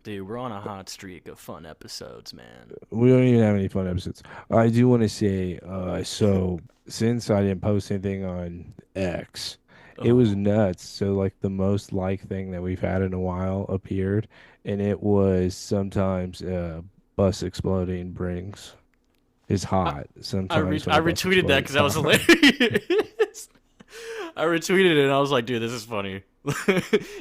Dude, we're on a hot streak of fun episodes, man. We don't even have any fun episodes. I do want to say, so since I didn't post anything on X, it was Oh, nuts. So like the most like thing that we've had in a while appeared, and it was sometimes bus exploding brings is I hot. Sometimes when I a bus retweeted that explodes because that was hot. hilarious. I retweeted it and I was like, dude, this is funny.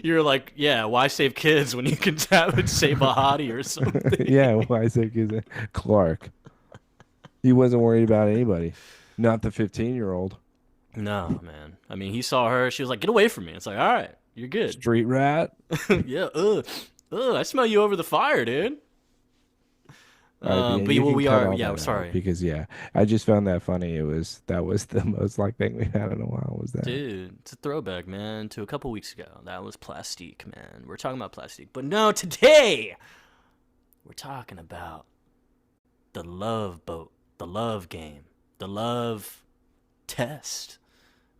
You're like, yeah, why save kids when you can save a hottie or something? Yeah, why is it? 'Cause, Clark. He wasn't worried about anybody, not the 15-year-old No, man. I mean, he saw her. She was like, get away from me. It's like, all right, you're good. street rat. Yeah, I smell you over the fire, dude. R.I.P. And But you well, can we cut are, all yeah, that out sorry. because yeah, I just found that funny. That was the most like thing we've had in a while. Was that? Dude, it's a throwback, man, to a couple weeks ago. That was Plastique, man. We're talking about Plastique. But no, today, we're talking about the love boat, the love game, the love test.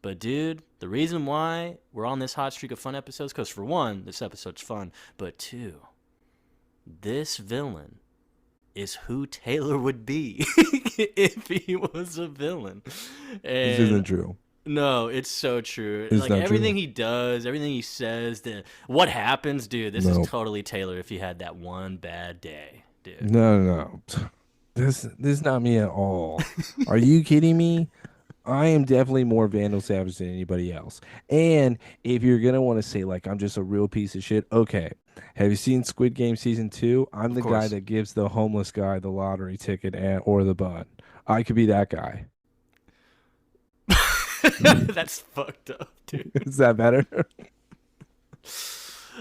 But dude, the reason why we're on this hot streak of fun episodes, because for one, this episode's fun, but two, this villain is who Taylor would be if he was a villain. This And isn't true. no, it's so true. It's Like not everything true. he does, everything he says, what happens, dude, this is No, totally Taylor if he had that one bad day, dude. no. This is not me at all. Are you kidding me? I am definitely more Vandal Savage than anybody else. And if you're gonna want to say like I'm just a real piece of shit, okay. Have you seen Squid Game season 2? I'm Of the guy course. that gives the homeless guy the lottery ticket and or the bun. I could be that guy. That's fucked up, dude. Is that better?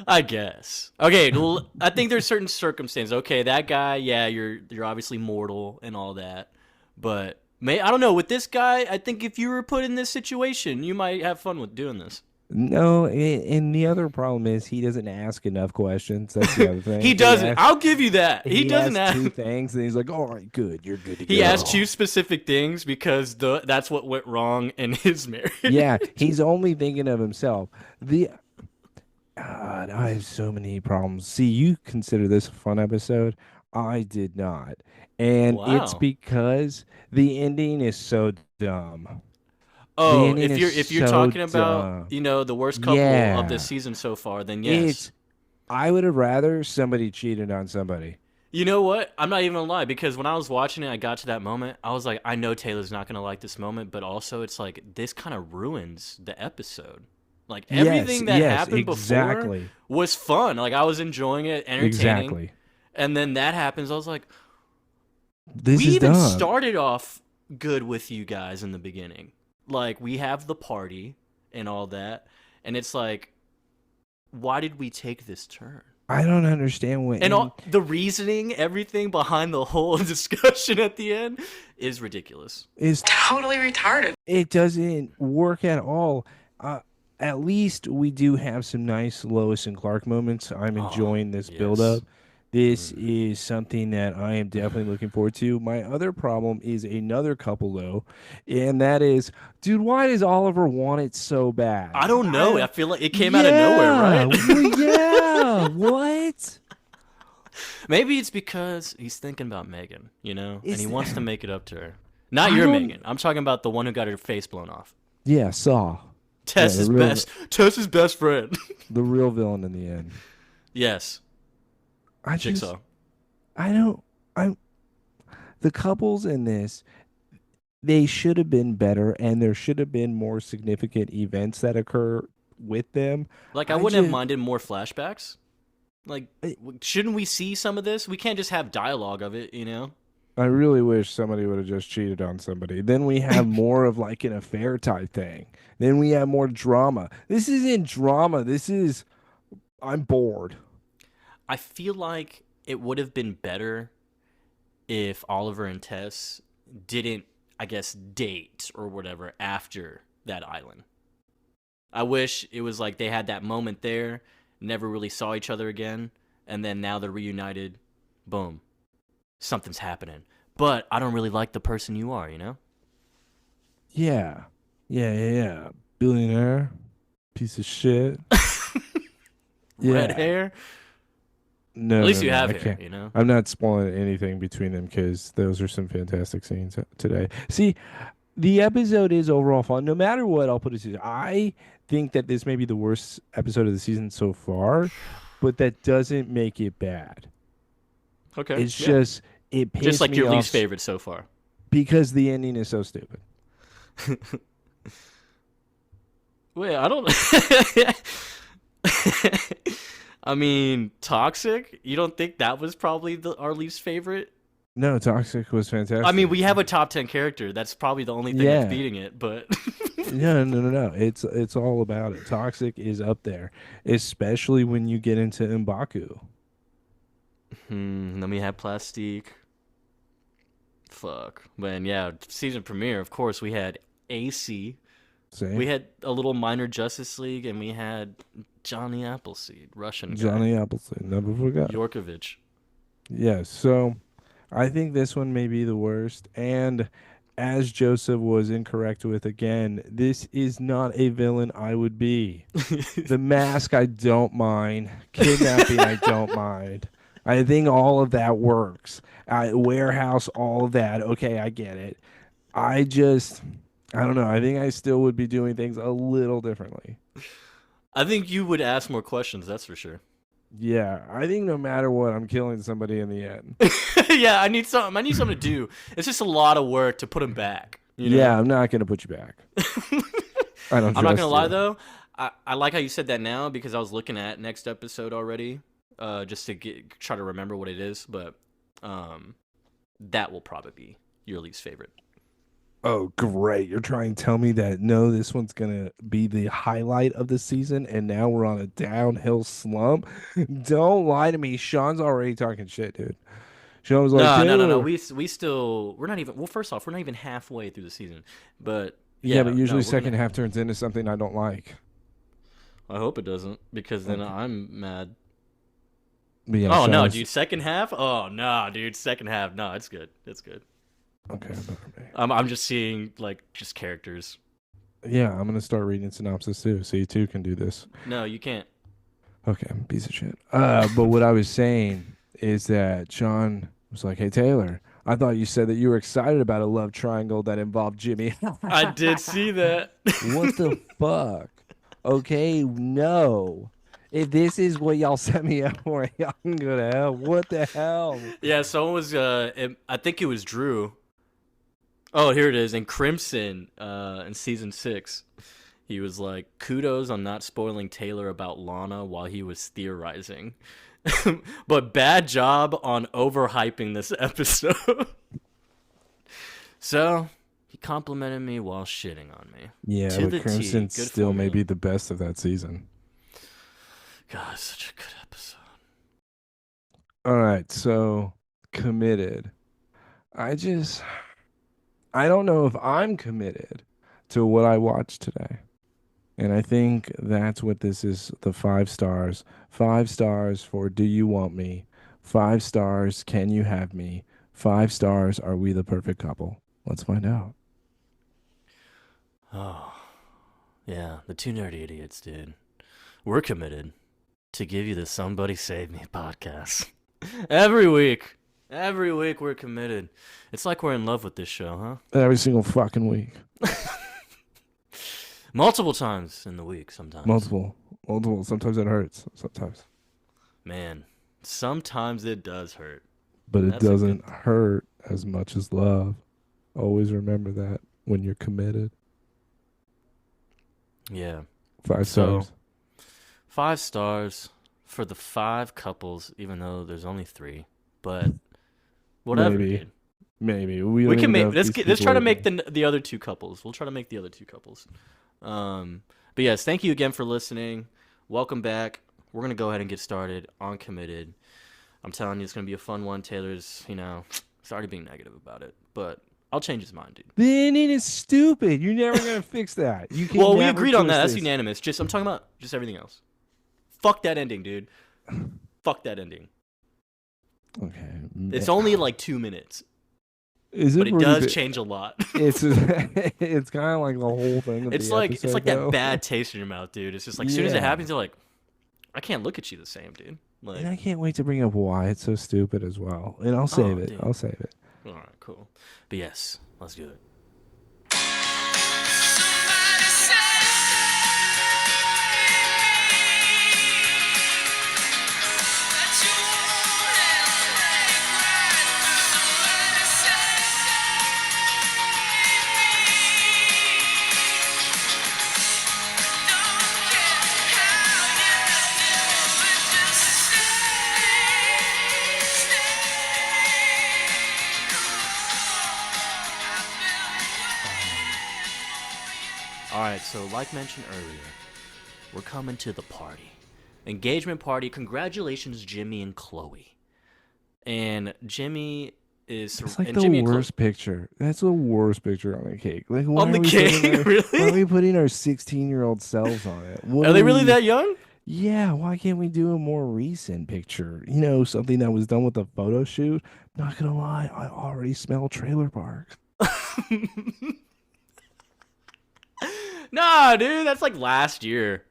I guess. Okay, well, I think there's certain circumstances. Okay, that guy, yeah, you're obviously mortal and all that, but I don't know. With this guy, I think if you were put in this situation, you might have fun with doing this. No, and the other problem is he doesn't ask enough questions. That's the other He thing. doesn't. I'll give you that. He He doesn't asks have. two things and he's like, "All right, good, you're good to He asked go." two specific things because that's what went wrong in his Yeah, marriage. he's only thinking of himself. The God, I have so many problems. See, you consider this a fun episode. I did not. And it's Wow. because the ending is so dumb. The Oh, ending is if you're so talking about dumb. the worst couple of this Yeah. season so far, then yes. It's I would have rather somebody cheated on somebody. You know what? I'm not even gonna lie because when I was watching it, I got to that moment. I was like, I know Taylor's not gonna like this moment, but also it's like this kind of ruins the episode. Like Yes, everything that yes, happened before exactly. was fun. Like I was enjoying it, entertaining, Exactly. and then that happens. I was like, we This is even dumb. started off good with you guys in the beginning. Like we have the party and all that, and it's like, why did we take this turn? I don't understand what And all the reasoning, everything behind the whole discussion at the end is ridiculous. is Totally retarded. it doesn't work at all. Uh, at least we do have some nice Lois and Clark moments. I'm Oh, enjoying this build yes. up. This Mm. is something that I am definitely looking forward to. My other problem is another couple though, and that is, dude, why does Oliver want it so bad? I don't know. I I feel like it came out of nowhere, Yeah, right? yeah. What Maybe it's because he's thinking about Megan, and he is? wants to make it up to her. Not I your don't. Megan. I'm talking about the one who got her face blown off. Yeah, Saw. Yeah, Tess's best. Tess's best friend. the real villain in the end. Yes, I just Jigsaw. I don't I the couples in this they should have been better and there should have been more significant events that occur with them. Like I I wouldn't have just minded more flashbacks. Like, I shouldn't we see some of this? We can't just have dialogue of it. I really wish somebody would have just cheated on somebody. Then we have more of like an affair type thing. Then we have more drama. This isn't drama. This is I'm bored. I feel like it would have been better if Oliver and Tess didn't, I guess, date or whatever after that island. I wish it was like they had that moment there, never really saw each other again, and then now they're reunited. Boom. Something's happening. But I don't really like the person you are? Yeah. Yeah. Billionaire, piece of shit. Red Yeah. hair. No, At least no, you no. have I hair, can't. you know? I'm not spoiling anything between them because those are some fantastic scenes today. See, the episode is overall fun. No matter what, I'll put it. I think that this may be the worst episode of the season so far, but that doesn't make it bad. Okay, It's yeah. just it Just pissed like me your off least favorite so far. because the ending is so stupid. Wait, I don't. I mean, Toxic? You don't think that was probably our least favorite? No, Toxic was I mean, fantastic. we have a top 10 character. That's probably the only thing that's Yeah. beating it, but. No, no, no, no. It's all about it. Toxic is up there, especially when you get into M'Baku. Then we have Plastique. Fuck. Man, yeah, season premiere, of course, we had AC. Same. We had a little minor Justice League, and we had Johnny Appleseed, Russian guy. Johnny Appleseed, never forgot. Yorkovich. Yeah, so I think this one may be the worst. And as Joseph was incorrect with again, this is not a villain I would be. The mask, I don't mind. Kidnapping, I don't mind. I think all of that works. Warehouse, all of that. Okay, I get it. I don't know. I think I still would be doing things a little differently. I think you would ask more questions, that's for sure. Yeah, I think no matter what, I'm killing somebody in the end. Yeah, I need something to do. It's just a lot of work to put him back. You know? Yeah, I'm not gonna put you back. I don't. I'm not trust gonna lie you. though. I like how you said that now because I was looking at next episode already, just to try to remember what it is. But that will probably be your least favorite. Oh, great! You're trying to tell me that no, this one's gonna be the highlight of the season, and now we're on a downhill slump. Don't lie to me. Sean's already talking shit, dude. Sean was like, No. dude. We're not even. Well, first off, we're not even halfway through the season. But Yeah, yeah, but usually no, second half turns into something I don't like. I hope it doesn't because then I'm mad. But yeah, Oh Sean no, was- dude! Second half? Oh no, dude! Second half? No, it's good. It's good. Okay, better me. I'm just seeing like just characters. Yeah, I'm gonna start reading synopsis too, so you too can do this. No, you can't. Okay, piece of shit. But what I was saying is that Sean was like, "Hey Taylor, I thought you said that you were excited about a love triangle that involved Jimmy." I did see that. What the fuck? Okay, no. If this is what y'all set me up for, y'all can go to hell. What the hell? Yeah, someone was. I think it was Drew. Oh, here it is in Crimson. In season 6, he was like, "Kudos on not spoiling Taylor about Lana while he was theorizing, but bad job on overhyping this episode." So he complimented me while shitting on me. Yeah, To the but T. Crimson Good still may formula. be the best of that season. God, such a good episode. All right, so committed. I don't know if I'm committed to what I watched today. And I think that's what this is, the 5 stars. 5 stars for Do You Want Me? 5 stars, Can You Have Me? 5 stars, Are We the Perfect Couple? Let's find out. Oh, yeah, the 2 nerdy idiots, dude. We're committed to give you the Somebody Save Me podcast. Every week. Every week we're committed. It's like we're in love with this show, huh? Every single fucking week. Multiple times in the week sometimes. Multiple. Sometimes it hurts. Sometimes. Man, sometimes it does hurt. But it That's a doesn't hurt as much as love. Always remember that when you're committed. Yeah. 5 So- stars. 5 stars for the 5 couples, even though there's only 3. But whatever, Maybe. dude. Maybe. We don't can even know make if let's these get, let's people try to are- make the other 2 couples. We'll try to make the other 2 couples. But yes, thank you again for listening. Welcome back. We're gonna go ahead and get started on Committed. I'm telling you, it's gonna be a fun one. Taylor's, he's already being negative about it, but I'll change his mind, dude. The ending is stupid. You're never gonna fix that. You can Well, we never agreed on that. twist That's this. unanimous. I'm talking about just everything else. Fuck that ending, dude. Fuck that ending. Okay. It's only like 2 minutes, Is it but it really does big? change a lot. It's it's kind of like the whole thing. Of It's the like episode, that though. bad taste in your mouth, dude. It's just like as soon as it Yeah. happens, you're like, I can't look at you the same, dude. And Like, I can't wait to bring up why it's so stupid as well. And I'll save oh, it. dude. I'll save it. All right, cool. But yes, let's do it. All right, so like mentioned earlier, we're coming to the party. Engagement party. Congratulations, Jimmy and Chloe. And Jimmy is That's like and the Jimmy and Chloe worst picture. That's the worst picture on a cake. Like, on the cake. why are Really? we putting our 16-year-old selves on it? What Are are they really we? that young? Yeah, why can't we do a more recent picture? You know, something that was done with a photo shoot. Not gonna lie, I already smell trailer park. Nah, dude, that's like last year.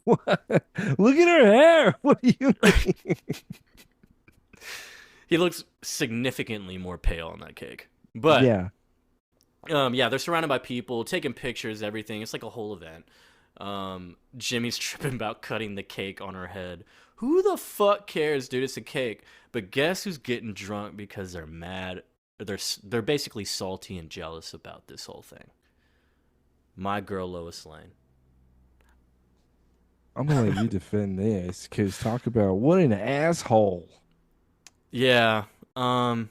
What? Look at her hair. What do you mean? He looks significantly more pale on that cake. But Yeah. yeah, they're surrounded by people, taking pictures, everything. It's like a whole event. Jimmy's tripping about cutting the cake on her head. Who the fuck cares, dude? It's a cake. But guess who's getting drunk because they're mad? They're basically salty and jealous about this whole thing. My girl Lois Lane. I'm gonna let you defend this because talk about what an asshole. Yeah. Um.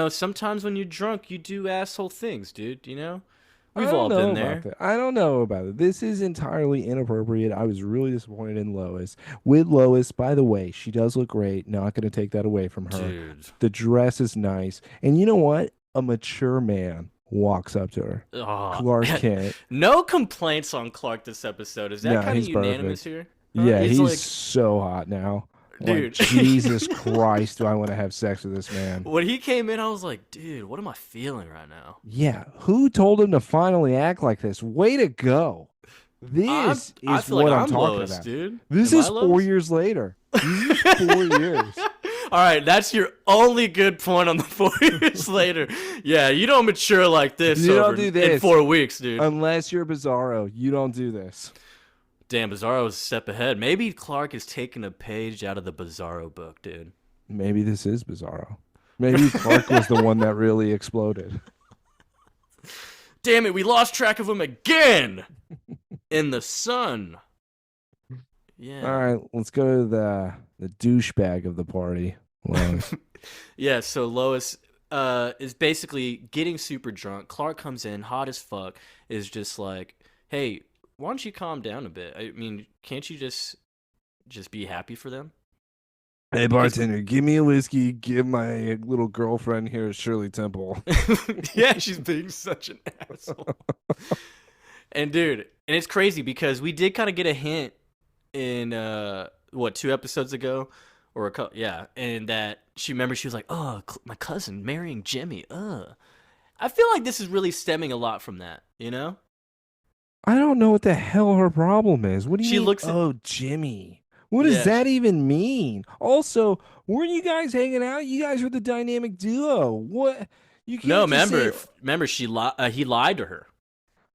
Sometimes when you're drunk, you do asshole things, dude. I We've don't all know been about there, that. I don't know about it. This is entirely inappropriate. I was really disappointed in Lois. With Lois, by the way, she does look great. Not going to take that away from her. dude. The dress is nice. And you know what? A mature man walks up to her. Oh, Clark Kent. no complaints on Clark this episode. Is that No, kind of he's unanimous perfect. here? Huh? Yeah, He's he's like, so hot now. Like, dude. Jesus Christ, do I want to have sex with this man? When he came in, I was like, dude, what am I feeling right now? Yeah, who told him to finally act like this? Way to go. This I is feel like what I'm I'm talking Lois, about. dude. This Am I is four Lois? years later. This is 4 years. All right, that's your only good point on the 4 years later. Yeah, you don't mature like this You don't over do in this 4 weeks, dude. unless you're Bizarro. You don't do this. Damn, Bizarro was a step ahead. Maybe Clark is taking a page out of the Bizarro book, dude. Maybe this is Bizarro. Maybe Clark was the one that really exploded. Damn it, we lost track of him again in the sun. Yeah. All right, let's go to the douchebag of the party. Lois. Yeah, so Lois is basically getting super drunk. Clark comes in, hot as fuck, is just like, hey, why don't you calm down a bit? I mean, can't you just be happy for them? Hey, Because bartender, give me a whiskey. Give my little girlfriend here, Shirley Temple. yeah, she's being such an asshole. And dude, and it's crazy because we did kind of get a hint in 2 episodes ago or yeah, and that she was like, "Oh, my cousin marrying Jimmy." I feel like this is really stemming a lot from that, you know? I don't know what the hell her problem is. What do you She mean? looks at Oh, Jimmy. What does yeah, that even mean? Also, weren't you guys hanging out? You guys were the dynamic duo. What? You no, can't just say remember he lied to her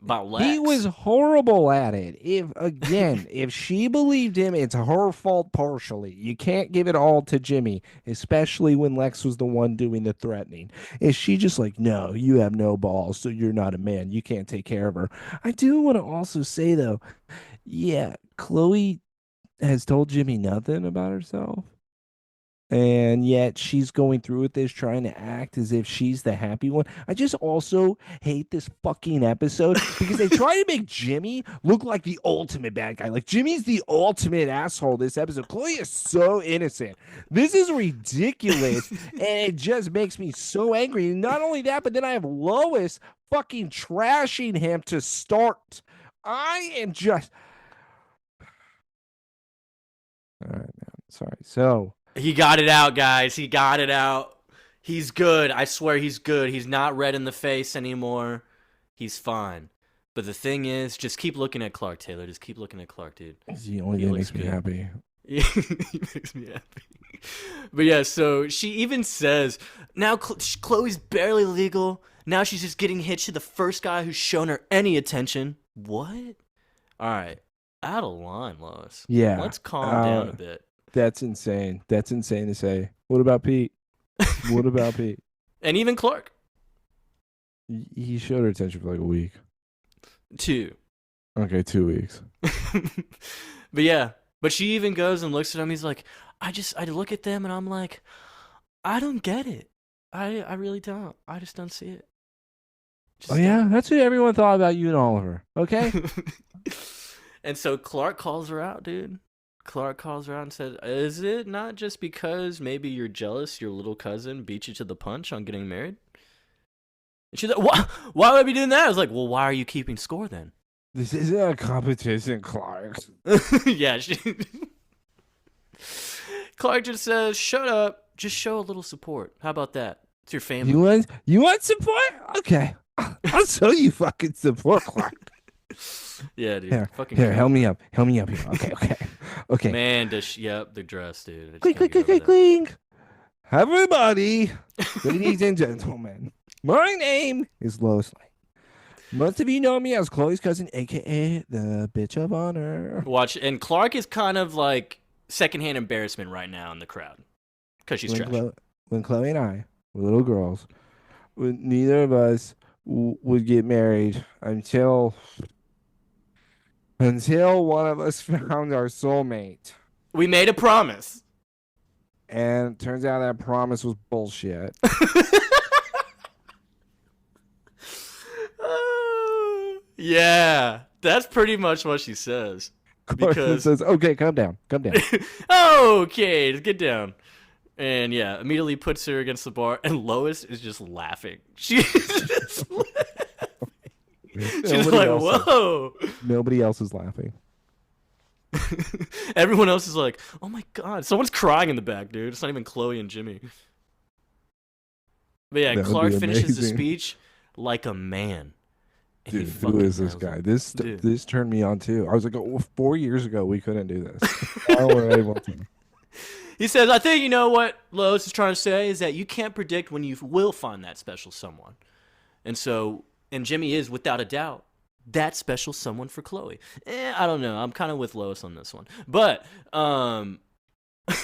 about he was Lex. horrible at it. If she believed him, it's her fault partially. You can't give it all to Jimmy, especially when Lex was the one doing the threatening. Is she just like, no, you have no balls, so you're not a man. You can't take care of her. I do want to also say though, yeah, Chloe has told Jimmy nothing about herself. And yet she's going through with this, trying to act as if she's the happy one. I just also hate this fucking episode because they try to make Jimmy look like the ultimate bad guy. Like Jimmy's the ultimate asshole this episode. Chloe is so innocent. This is ridiculous. And it just makes me so angry. And not only that, but then I have Lois fucking trashing him to start. I am just. All right, man. Sorry. So. He got it out, guys. He got it out. He's good. I swear he's good. He's not red in the face anymore. He's fine. But the thing is, just keep looking at Clark, Taylor. Just keep looking at Clark, dude. It's the only He thing that looks makes me good. happy. He makes me happy. But yeah, so she even says now Chloe's barely legal. Now she's just getting hitched to the first guy who's shown her any attention. What? All right, out of line, Lois. Yeah. Let's calm down a bit. That's insane. That's insane to say. What about Pete? What about Pete? And even Clark. He showed her attention for like a week. 2. Okay, 2 weeks. But yeah, but she even goes and looks at him. He's like, I look at them and I'm like, I don't get it. I really don't. I just don't see it. Oh yeah, that's what everyone thought about you and Oliver. Okay. And so Clark calls her out, dude. Clark calls her out and said, "Is it not just because maybe you're jealous your little cousin beat you to the punch on getting married?" And she's like, why would I be doing that? I was like, well, why are you keeping score then? This isn't a competition, Clark. Yeah. Clark just says, shut up. Just show a little support. How about that? It's your family. You want support? Okay. I'll show you fucking support, Clark. Yeah, dude. Here, help me up. Help me up here. Okay. Man, yep, the dress, dude. Clink. Everybody, ladies and gentlemen, my name is Lois Lane. Most of you know me as Chloe's cousin, a.k.a. the bitch of honor. Watch, and Clark is kind of like secondhand embarrassment right now in the crowd because she's trash. When Chloe and I were little girls, neither of us would get married until one of us found our soulmate. We made a promise. And it turns out that promise was bullshit. Yeah, that's pretty much what she says. Because says, "Okay, calm down. Okay, get down." And yeah, immediately puts her against the bar, and Lois is just laughing. She's just laughing. She's like, "Whoa!" Nobody else is laughing. Everyone else is like, "Oh my god!" Someone's crying in the back, dude. It's not even Chloe and Jimmy. But yeah, Clark finishes the speech like a man. Dude, who is this guy? This turned me on too. I was like, oh, 4 years ago we couldn't do this. Now we're able to. He says, I think you know what Lois is trying to say is that you can't predict when you will find that special someone. And Jimmy is, without a doubt, that special someone for Chloe. I don't know. I'm kind of with Lois on this one. But,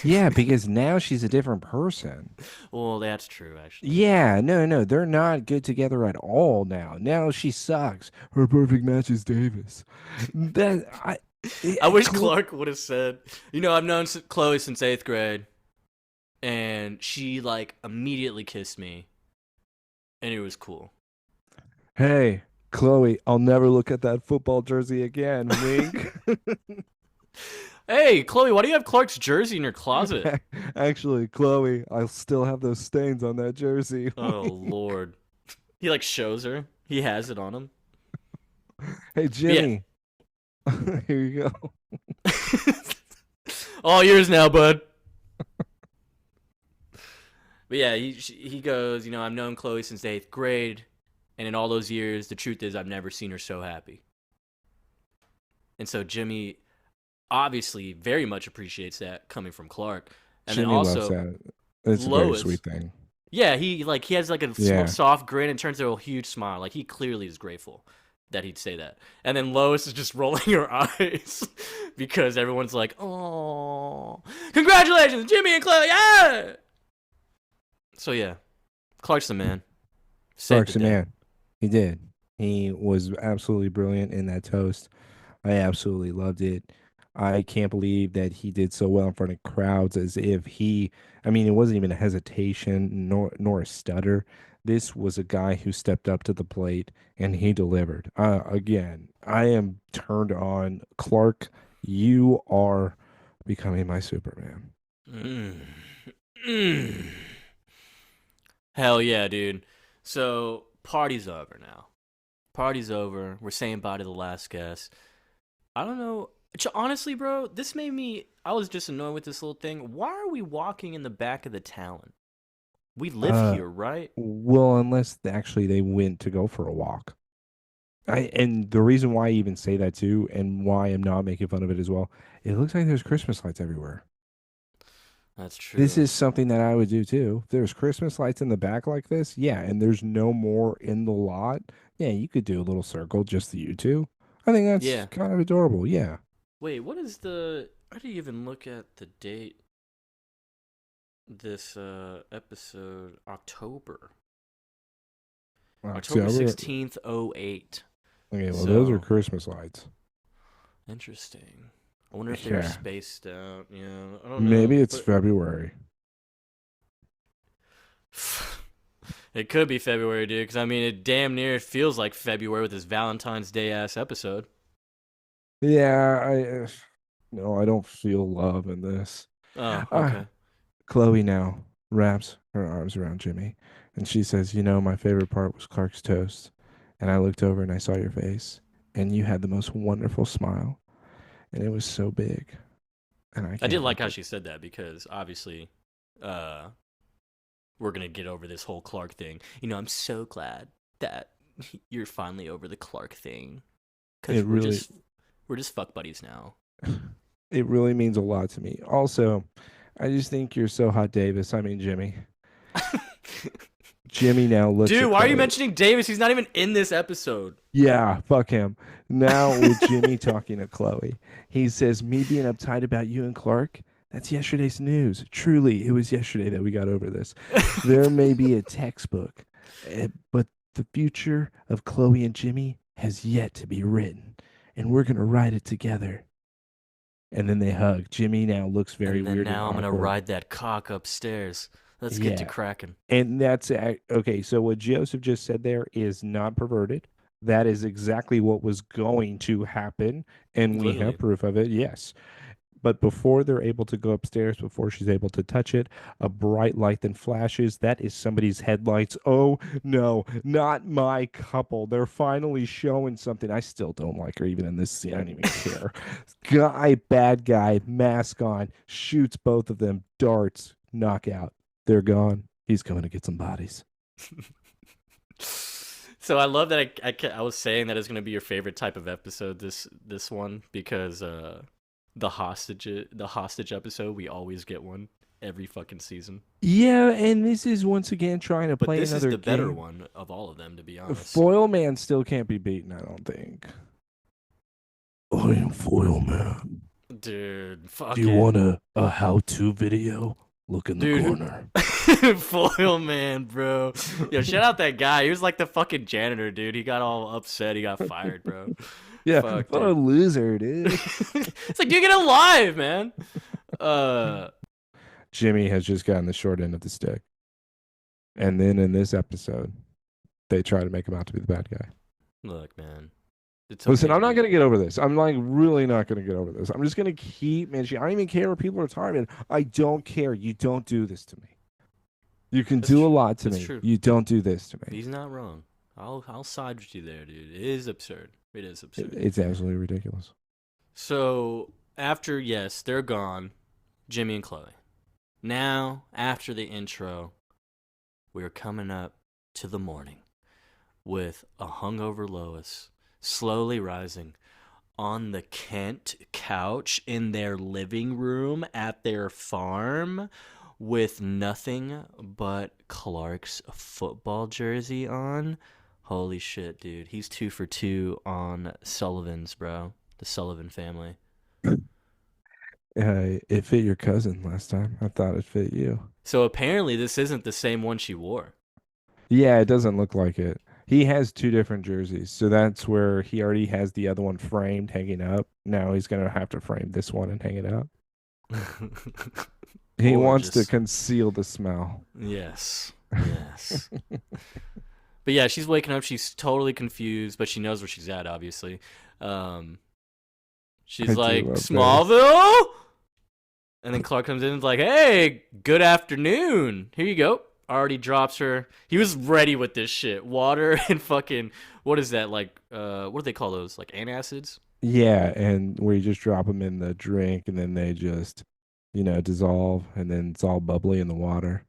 yeah, because now she's a different person. Well, that's true, actually. Yeah, no, they're not good together at all now. Now she sucks. Her perfect match is Davis. I wish Clark would have said, I've known Chloe since 8th grade, and she, immediately kissed me, and it was cool. Hey, Chloe, I'll never look at that football jersey again. Wink. Hey, Chloe, why do you have Clark's jersey in your closet? Actually, Chloe, I still have those stains on that jersey. Oh, Lord. He, shows her. He has it on him. Hey, Jimmy. Yeah. Here you go. All yours now, bud. But yeah, he goes, I've known Chloe since 8th grade, and in all those years, the truth is I've never seen her so happy. And so Jimmy obviously very much appreciates that coming from Clark. And Jimmy then also loves that. It's Lois, a very sweet thing. Yeah, he has a soft grin and turns to a huge smile. He clearly is grateful that he'd say that. And then Lois is just rolling her eyes because everyone's like, "Oh, congratulations, Jimmy and Chloe!" Yeah. So yeah, Clark's the man. Clark's the man. He did. He was absolutely brilliant in that toast. I absolutely loved it. I can't believe that he did so well in front of crowds as if it wasn't even a hesitation nor a stutter. This was a guy who stepped up to the plate and he delivered. Again, I am turned on. Clark, you are becoming my Superman. Hell yeah, dude. So, party's over now. Party's over. We're saying bye to the last guest. I don't know. Honestly, bro, I was just annoyed with this little thing. Why are we walking in the back of the Talon? We live here, right? Well, unless actually they went to go for a walk. And the reason why I even say that too, and why I'm not making fun of it as well, it looks like there's Christmas lights everywhere. That's This true. is something that I would do too. If there's Christmas lights in the back like this, yeah, and there's no more in the lot, yeah, you could do a little circle just the you two. I think that's Yeah. kind of adorable. Yeah. Wait, what is the? I didn't even look at the date. This episode October October October. 16th, 08. Okay, well, those are So Christmas lights. interesting. I wonder if they were Yeah. spaced out. Yeah, I don't know, Maybe it's but February. it could be February, dude. Because I mean, it damn near feels like February with this Valentine's Day ass episode. Yeah, no, I don't feel love in this. Oh, Uh, okay. Chloe now wraps her arms around Jimmy and she says, "You know, my favorite part was Clark's toast. And I looked over and I saw your face and you had the most wonderful smile and it was so big and I I did can't like wait how to." she said that because obviously, uh, we're gonna get over this whole Clark thing. I'm so glad that you're finally over the Clark thing because It we're really just fuck buddies now. it really means a lot to me. Also, I just think you're so hot, Davis. I mean, Jimmy. Jimmy now looks Dude, at why are you Chloe. mentioning Davis? He's not even in this episode. Yeah, fuck him. Now with Jimmy talking to Chloe, he says, "Me being uptight about you and Clark, that's yesterday's news. Truly, it was yesterday that we got over this. There may be a textbook, but the future of Chloe and Jimmy has yet to be written, and we're going to write it together." And then they hug. Jimmy now looks very And then weird and now I'm gonna awkward. ride that cock upstairs. Let's get to Yeah. cracking. And that's okay. So what Joseph just said there is not perverted. That is exactly what was going to happen, and we have Literally. proof of it. Yes. But before they're able to go upstairs, before she's able to touch it, a bright light then flashes. That is somebody's headlights. Oh no, not my couple. They're finally showing something. I still don't like her, even in this scene. I don't even care. Guy, bad guy, mask on, shoots both of them, darts, knockout. They're gone. He's coming to get some bodies. So I love that I was saying that it's gonna be your favorite type of episode. This one because the hostage episode we always get one every fucking season. Yeah, and this is once again trying to But play this is another the better game. one of all of them, to be honest. Foil Man still can't be beaten, I don't think. I am Foil Man. Dude, Do you fucking want a how-to video? Look in the dude. corner. Foil man, bro. Yo, shout out that guy. He was like the fucking janitor, dude. He got all upset. He got fired, bro. Yeah, Fuck, what a dude. loser, dude. It's like, dude, get alive, man. Uh, Jimmy has just gotten the short end of the stick. And then in this episode, they try to make him out to be the bad guy. look, man. It's Listen, okay I'm to not be. going to get over this. I'm like really not going to get over this. I'm just going to keep mentioning. I don't even care if people are tired. Man. I don't care. You don't do this to me. You can That's do a true. lot to That's me. true. You don't do this to me. He's not wrong. I'll side with you there, dude. It is absurd. It is absurd. It's absolutely ridiculous. So after yes, they're gone, Jimmy and Chloe. Now after the intro, we're coming up to the morning with a hungover Lois slowly rising on the Kent couch in their living room at their farm with nothing but Clark's football jersey on. Holy shit, dude. He's 2 for 2 on Sullivan's, bro. The Sullivan family. It fit your cousin last time. I thought it fit you. So apparently this isn't the same one she wore. Yeah, it doesn't look like it. He has two different jerseys, so that's where he already has the other one framed, hanging up. Now he's gonna have to frame this one and hang it up. He Or wants to just conceal the smell. yes. Yes. But yeah, she's waking up. She's totally confused, but she knows where she's at. Obviously, um, I she's do like love this. Smallville, and then Clark comes in and is like, "Hey, good afternoon. Here you go." Already drops her. He was ready with this shit. Water and fucking what is that like? What do they call those? Like antacids? Yeah, and where you just drop them in the drink and then they just, dissolve and then it's all bubbly in the water.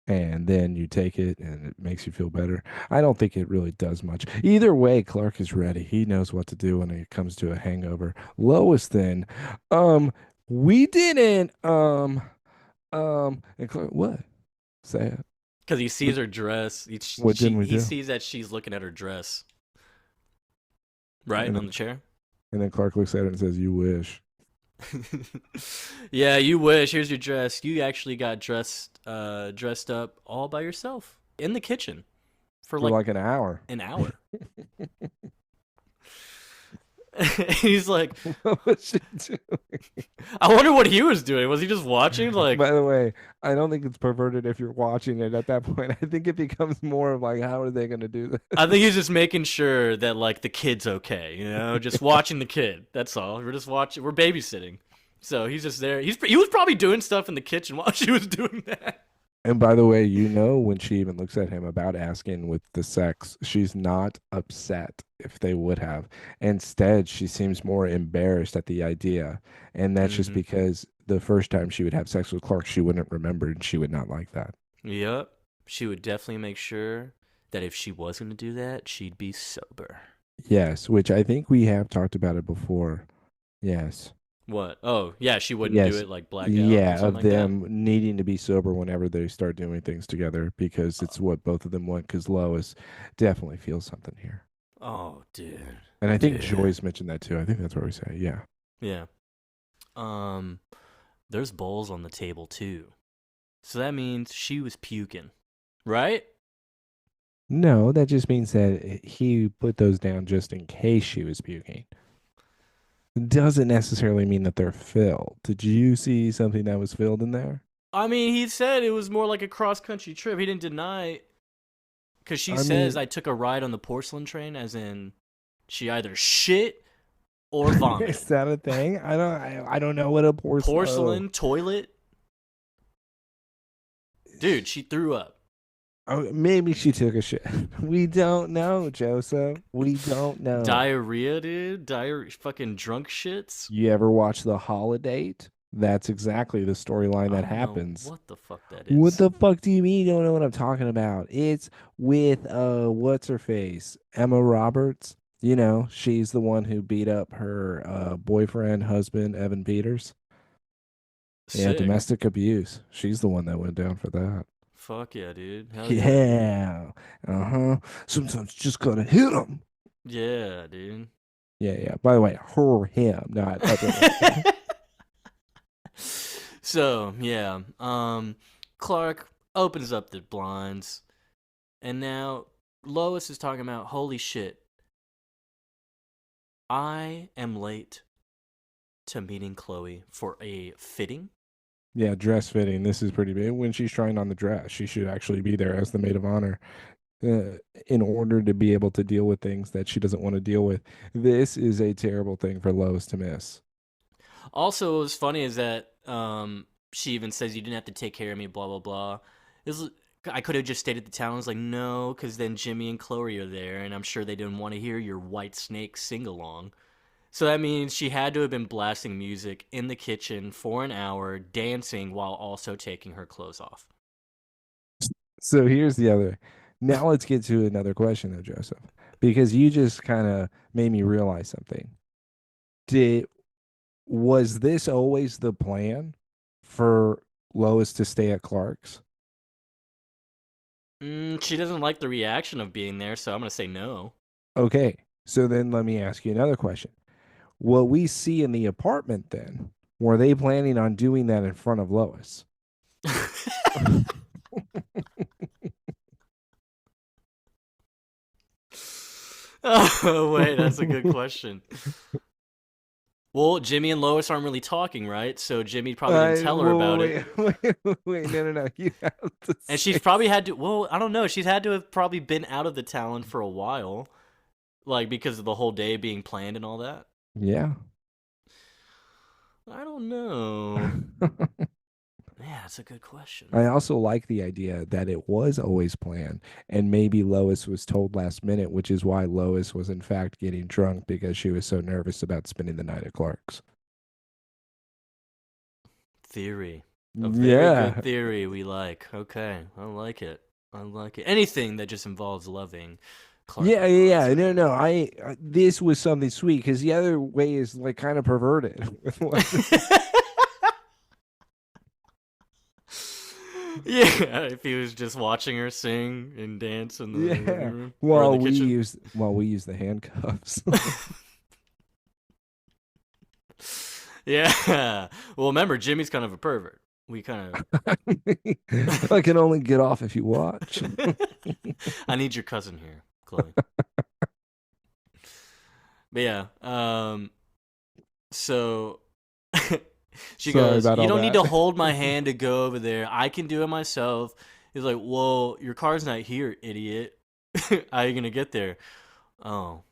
and then you take it and it makes you feel better. I don't think it really does much. Either way, Clark is ready. He knows what to do when it comes to a hangover. Lois then, um, we didn't, and Clark, what? Say it. Because he What, sees her dress. what didn't we He do? sees that she's looking at her dress, right And on then, the chair. and then Clark looks at it and says, "You wish." Yeah, you wish. Here's your dress. You actually got dressed up all by yourself in the kitchen for For like like an hour. an hour. He's like, What was she doing? I wonder what he was doing. Was he just watching? Like, By the way, I don't think it's perverted if you're watching it at that point. I think it becomes more of like, how are they going to do I think this? he's just making sure that like the kid's okay. Just watching the kid. That's all. We're just watching. We're babysitting. So he's just there. He was probably doing stuff in the kitchen while she was doing that. And by the way, when she even looks at him about asking with the sex, she's not upset if they would have. Instead, she seems more embarrassed at the idea. And that's just Mm-hmm. because the first time she would have sex with Clark, she wouldn't remember and she would not like that. Yep. She would definitely make sure that if she was going to do that, she'd be sober. Yes, which I think we have talked about it before. Yes. What? Oh, yeah, she wouldn't do Yes. it like blackout and Yeah, something of like that. them needing to be sober whenever they start doing things together because it's what both of them want. Because Lois definitely feels something here. Oh, dude. And I think Dude. Joyce mentioned that too. I think that's what we say. Yeah. Yeah. Um, there's bowls on the table too. So that means she was puking, right? No, that just means that he put those down just in case she was puking. Doesn't necessarily mean that they're filled. Did you see something that was filled in there? I mean, he said it was more like a cross country trip. He didn't deny because she I says mean, I took a ride on the porcelain train, as in she either shit or is vomited. that a thing? I don't know what a porcelain. Porcelain toilet, dude. She threw up. Oh, maybe she took a shit. We don't know, Joseph. We don't know. Diarrhea, dude. Fucking drunk shits. You ever watch The Holiday? That's exactly the storyline I that don't know happens. what the fuck that What is. the fuck do you mean you don't know what I'm talking about? It's with what's her face? Emma Roberts. You know, she's the one who beat up her boyfriend, husband, Evan Peters. Yeah, Sick. domestic abuse. She's the one that went down for that. Fuck yeah, dude. Hell yeah, dude. Yeah. Uh-huh. Sometimes just gotta hit them. Yeah, dude. Yeah, yeah. By the way, her, him, not other way. So, yeah. Clark opens up the blinds, and now Lois is talking about, holy shit, I am late to meeting Chloe for a fitting. Yeah, dress fitting. This is pretty big. When she's trying on the dress, she should actually be there as the maid of honor in order to be able to deal with things that she doesn't want to deal with. This is a terrible thing for Lois to miss. Also, what was funny is that she even says you didn't have to take care of me, blah blah blah. I could have just stayed at the town. I was like, no, because then Jimmy and Chloe are there, and I'm sure they didn't want to hear your White Snake sing along. So that means she had to have been blasting music in the kitchen for an hour, dancing while also taking her clothes off. So here's the other. Now let's get to another question, though, Joseph, because you just kind of made me realize something. Did Was this always the plan for Lois to stay at Clark's? She doesn't like the reaction of being there, so I'm gonna say no. Okay, so then let me ask you another question. What we see in the apartment then, were they planning on doing that in front of Lois? Oh wait, that's a good question. Well, Jimmy and Lois aren't really talking, right? So Jimmy probably didn't tell her about it. Wait, no, no, no. You have to And she's say. probably had to, well, I don't know. She's had to have probably been out of the Talon for a while, like because of the whole day being planned and all that. Yeah. I don't know. Yeah, that's a good question. I also like the idea that it was always planned, and maybe Lois was told last minute, which is why Lois was in fact getting drunk because she was so nervous about spending the night at Clark's. Theory. A very Yeah. good theory. We like. Okay, I like it. I like it. Anything that just involves loving Clark Yeah, and yeah, Lois, yeah. No, man. no. This was something sweet because the other way is like kind of perverted. Yeah, if he was just watching her sing and dance in the living Yeah. room or in the While we kitchen. use the handcuffs. Yeah. Well, remember, Jimmy's kind of a pervert. We kind I can only get off if you watch. of. I need your cousin here, Chloe. But yeah. So she Sorry goes, about "You all don't need that. to hold my hand to go over there. I can do it myself." He's like, "Well, your car's not here, idiot. How are you gonna get there?" Oh,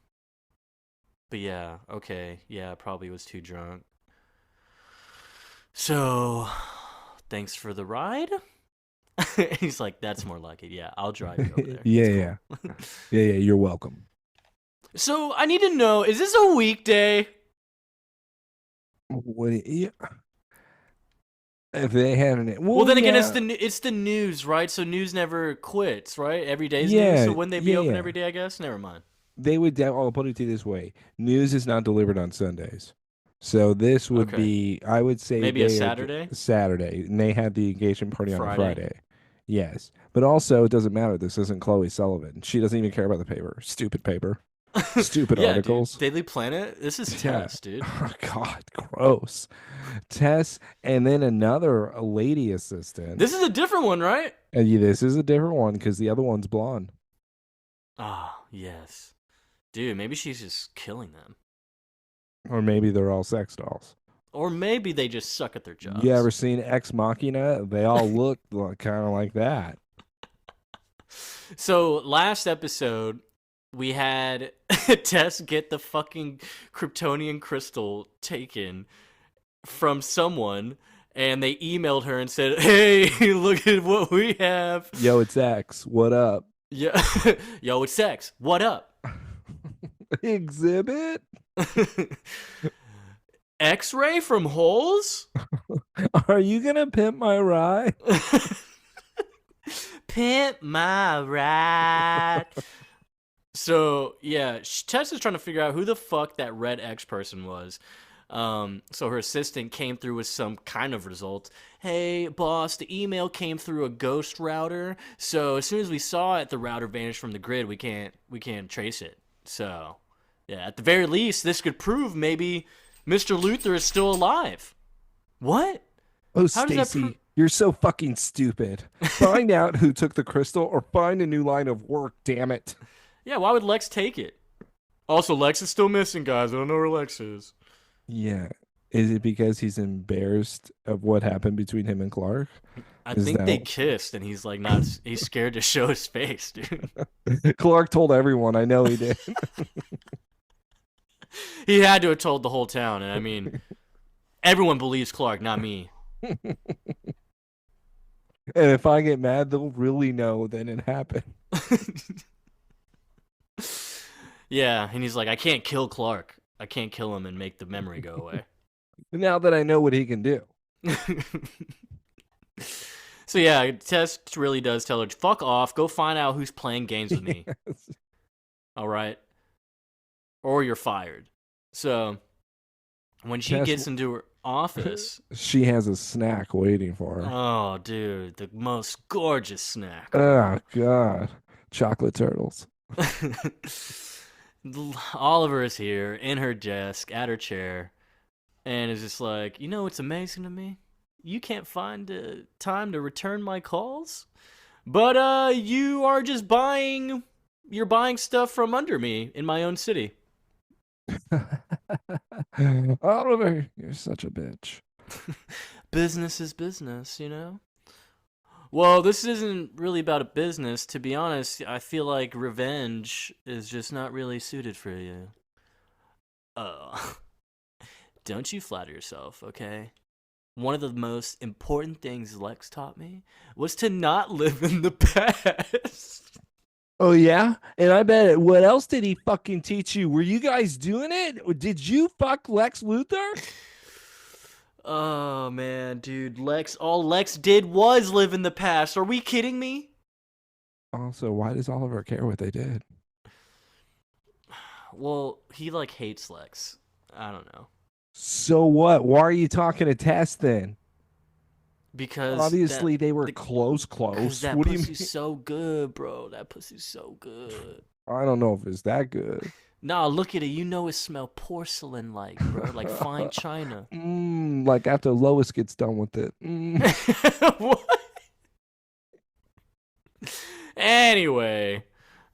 but yeah, okay, yeah, probably was too drunk. So, thanks for the ride. He's like, "That's more like it. Yeah, I'll drive you over there. Yeah, It's yeah. cool." Yeah, yeah, you're welcome. So I need to know: is this a weekday? What yeah, if they had an Well, well, then again, yeah. it's the news, right? So news never quits, right? Every day's news. So Yeah, wouldn't they be yeah, open yeah. every day? I guess. Never mind. They would I'll put it to you this way. News is not delivered on Sundays. So this would Okay. be I would say Maybe a they are Saturday? Saturday and they had the engagement party on a Friday? Friday. Yes. But also it doesn't matter. This isn't Chloe Sullivan. She doesn't even care about the paper. Stupid paper. Stupid Yeah, dude. articles. Daily Planet? This is Yeah. Tess, dude. Oh God, gross. Tess, and then another lady assistant. This is a different one, right? And this is a different one because the other one's blonde. Ah, yes. Dude, maybe she's just killing them. Or maybe they're all sex dolls. Or maybe they just suck at their You jobs. ever seen Ex Machina? They all look kind of like that. So, last episode, we had Tess get the fucking Kryptonian crystal taken from someone, and they emailed her and said, "Hey, look at what we have." Yo, it's X. What up? Yeah. Yo, it's sex. What up? Exhibit? X-ray from holes? Are you gonna pimp my ride? Pimp my ride. So yeah, Tess is trying to figure out who the fuck that red X person was. So her assistant came through with some kind of results. Hey, boss, the email came through a ghost router. So as soon as we saw it, the router vanished from the grid. We can't trace it. So yeah, at the very least, this could prove maybe Mr. Luther is still alive. What? Oh, How does that prove? Stacy, you're so fucking stupid. Find out who took the crystal or find a new line of work, damn it. Yeah, why would Lex take it? Also, Lex is still missing, guys. I don't know where Lex is. Yeah. Is it because he's embarrassed of what happened between him and Clark? I Is think they that kissed, and he's like not. He's scared to show his face, dude. Clark told everyone? I know he did. He had to have told the whole town, and I mean, everyone believes Clark, not me. And if I get mad, they'll really know that it happened. Yeah, and he's like, I can't kill Clark. I can't kill him and make the memory go away. Now that I know what he can do. So yeah, Tess really does tell her, fuck off, go find out who's playing games with me. Yes. All right? Or you're fired. So when she Tess, gets into her office, she has a snack waiting for her. oh dude, the most gorgeous snack. Oh God, chocolate turtles. Oliver is here in her desk at her chair and is just like, you know, it's amazing to me. You can't find time to return my calls, but you are just buying. You're buying stuff from under me in my own city. Oliver, you're such a bitch. Business is business, you know? Well, this isn't really about a business. To be honest, I feel like revenge is just not really suited for you. Oh. Don't you flatter yourself, okay? One of the most important things Lex taught me was to not live in the past. Oh yeah, and I bet what else did he fucking teach you? Were you guys doing it? Did you fuck Lex Luthor? Oh man, dude, all Lex did was live in the past. Are we kidding me? Also, why does Oliver care what they did? Well, he like hates Lex. I don't know. So what? Why are you talking to Tess then? Because Obviously, they were the close, cuz close. that What do you pussy's mean? so good, bro. That pussy's so good. I don't know if it's that good. Nah, look at it. You know it smell porcelain like, bro, like fine china. Like after Lois gets done with it. What? Anyway,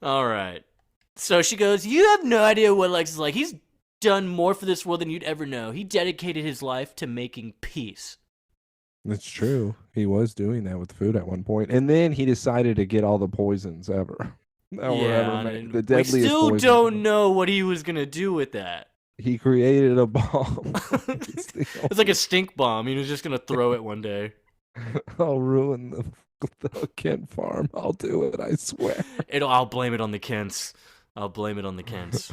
all right. So she goes, "You have no idea what Lex is like. He's done more for this world than you'd ever know. He dedicated his life to making peace." That's true. He was doing that with food at one point, and then he decided to get all the poisons ever that were ever Yeah, made. The and we deadliest still poisons. don't know what he was gonna do with that. He created a bomb. It's the It's like a stink bomb. He was just gonna throw it one day. I'll ruin the Kent farm. I'll do it. I swear. I'll blame it on the Kents. I'll blame it on the Kents.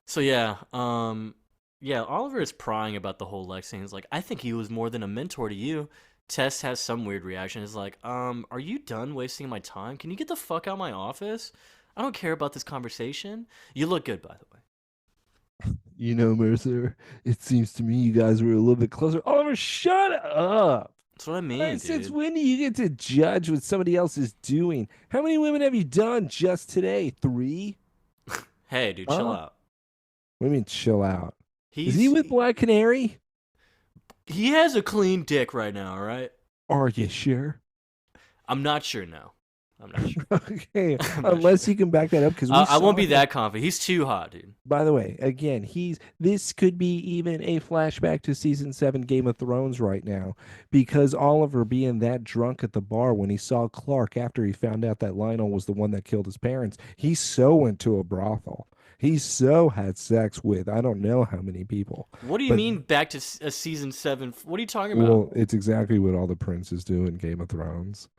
So yeah, Oliver is prying about the whole Lex thing. He's like, I think he was more than a mentor to you. Tess has some weird reaction. He's like, are you done wasting my time? Can you get the fuck out of my office? I don't care about this conversation. You look good, by the way. You know, Mercer, it seems to me you guys were a little bit closer. Oliver, shut up. That's what I mean, Since dude. when do you get to judge what somebody else is doing? How many women have you done just today? Three? Hey, dude, chill Huh? out. What do you mean, chill out? Is he He's with Black Canary? he has a clean dick right now, all right? Are you sure? I'm not sure now. I'm not sure. Okay, I'm not sure. unless you can back that up because we I won't saw be him. that confident. He's too hot, dude. By the way, again, this could be even a flashback to season 7 Game of Thrones right now because Oliver being that drunk at the bar when he saw Clark after he found out that Lionel was the one that killed his parents, he so went to a brothel. He so had sex with I don't know how many people. What do you But mean back to a season 7? What are you talking about? well, it's exactly what all the princes do in Game of Thrones.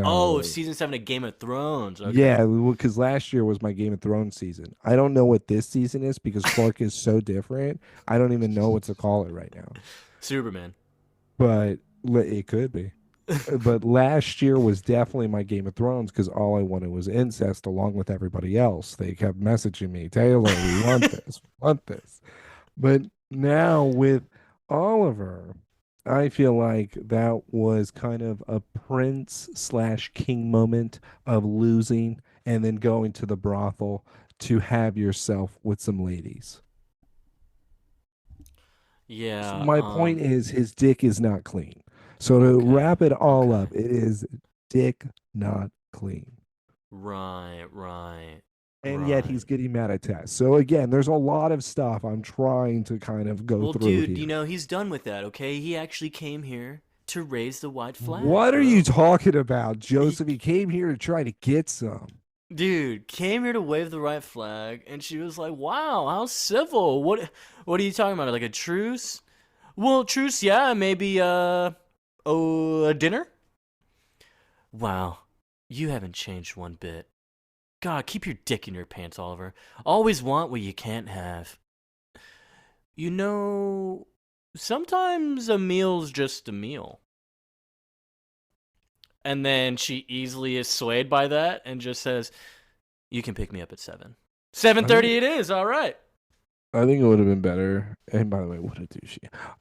Oh, So season 7 of Game of Thrones. Okay. yeah, because last year was my Game of Thrones season. I don't know what this season is because Clark is so different. I don't even know what to call it right now. Superman. But it could be. But last year was definitely my Game of Thrones because all I wanted was incest along with everybody else. They kept messaging me, Taylor, we want this, we want this. But now with Oliver, I feel like that was kind of a prince slash king moment of losing and then going to the brothel to have yourself with some ladies. So Yeah, my point is his dick is not clean. So to okay. wrap it all Okay. up, it is dick not clean. Right, right. And yet Right. he's getting mad at Tess. So again, there's a lot of stuff I'm trying to kind of go Well, through dude, here. he's done with that, okay? He actually came here to raise the white flag, What are you bro. talking about, He Joseph? He came here to try to get some. dude came here to wave the right flag and she was like, "Wow, how civil. What are you talking about? Like a truce?" Well, truce, yeah, maybe a dinner? Wow. You haven't changed one bit. God, keep your dick in your pants, Oliver. Always want what you can't have. You know, sometimes a meal's just a meal. And then she easily is swayed by that and just says, "You can pick me up at 7." I think 7:30 it is. All right. I think it would have been better. And by the way, what a douche.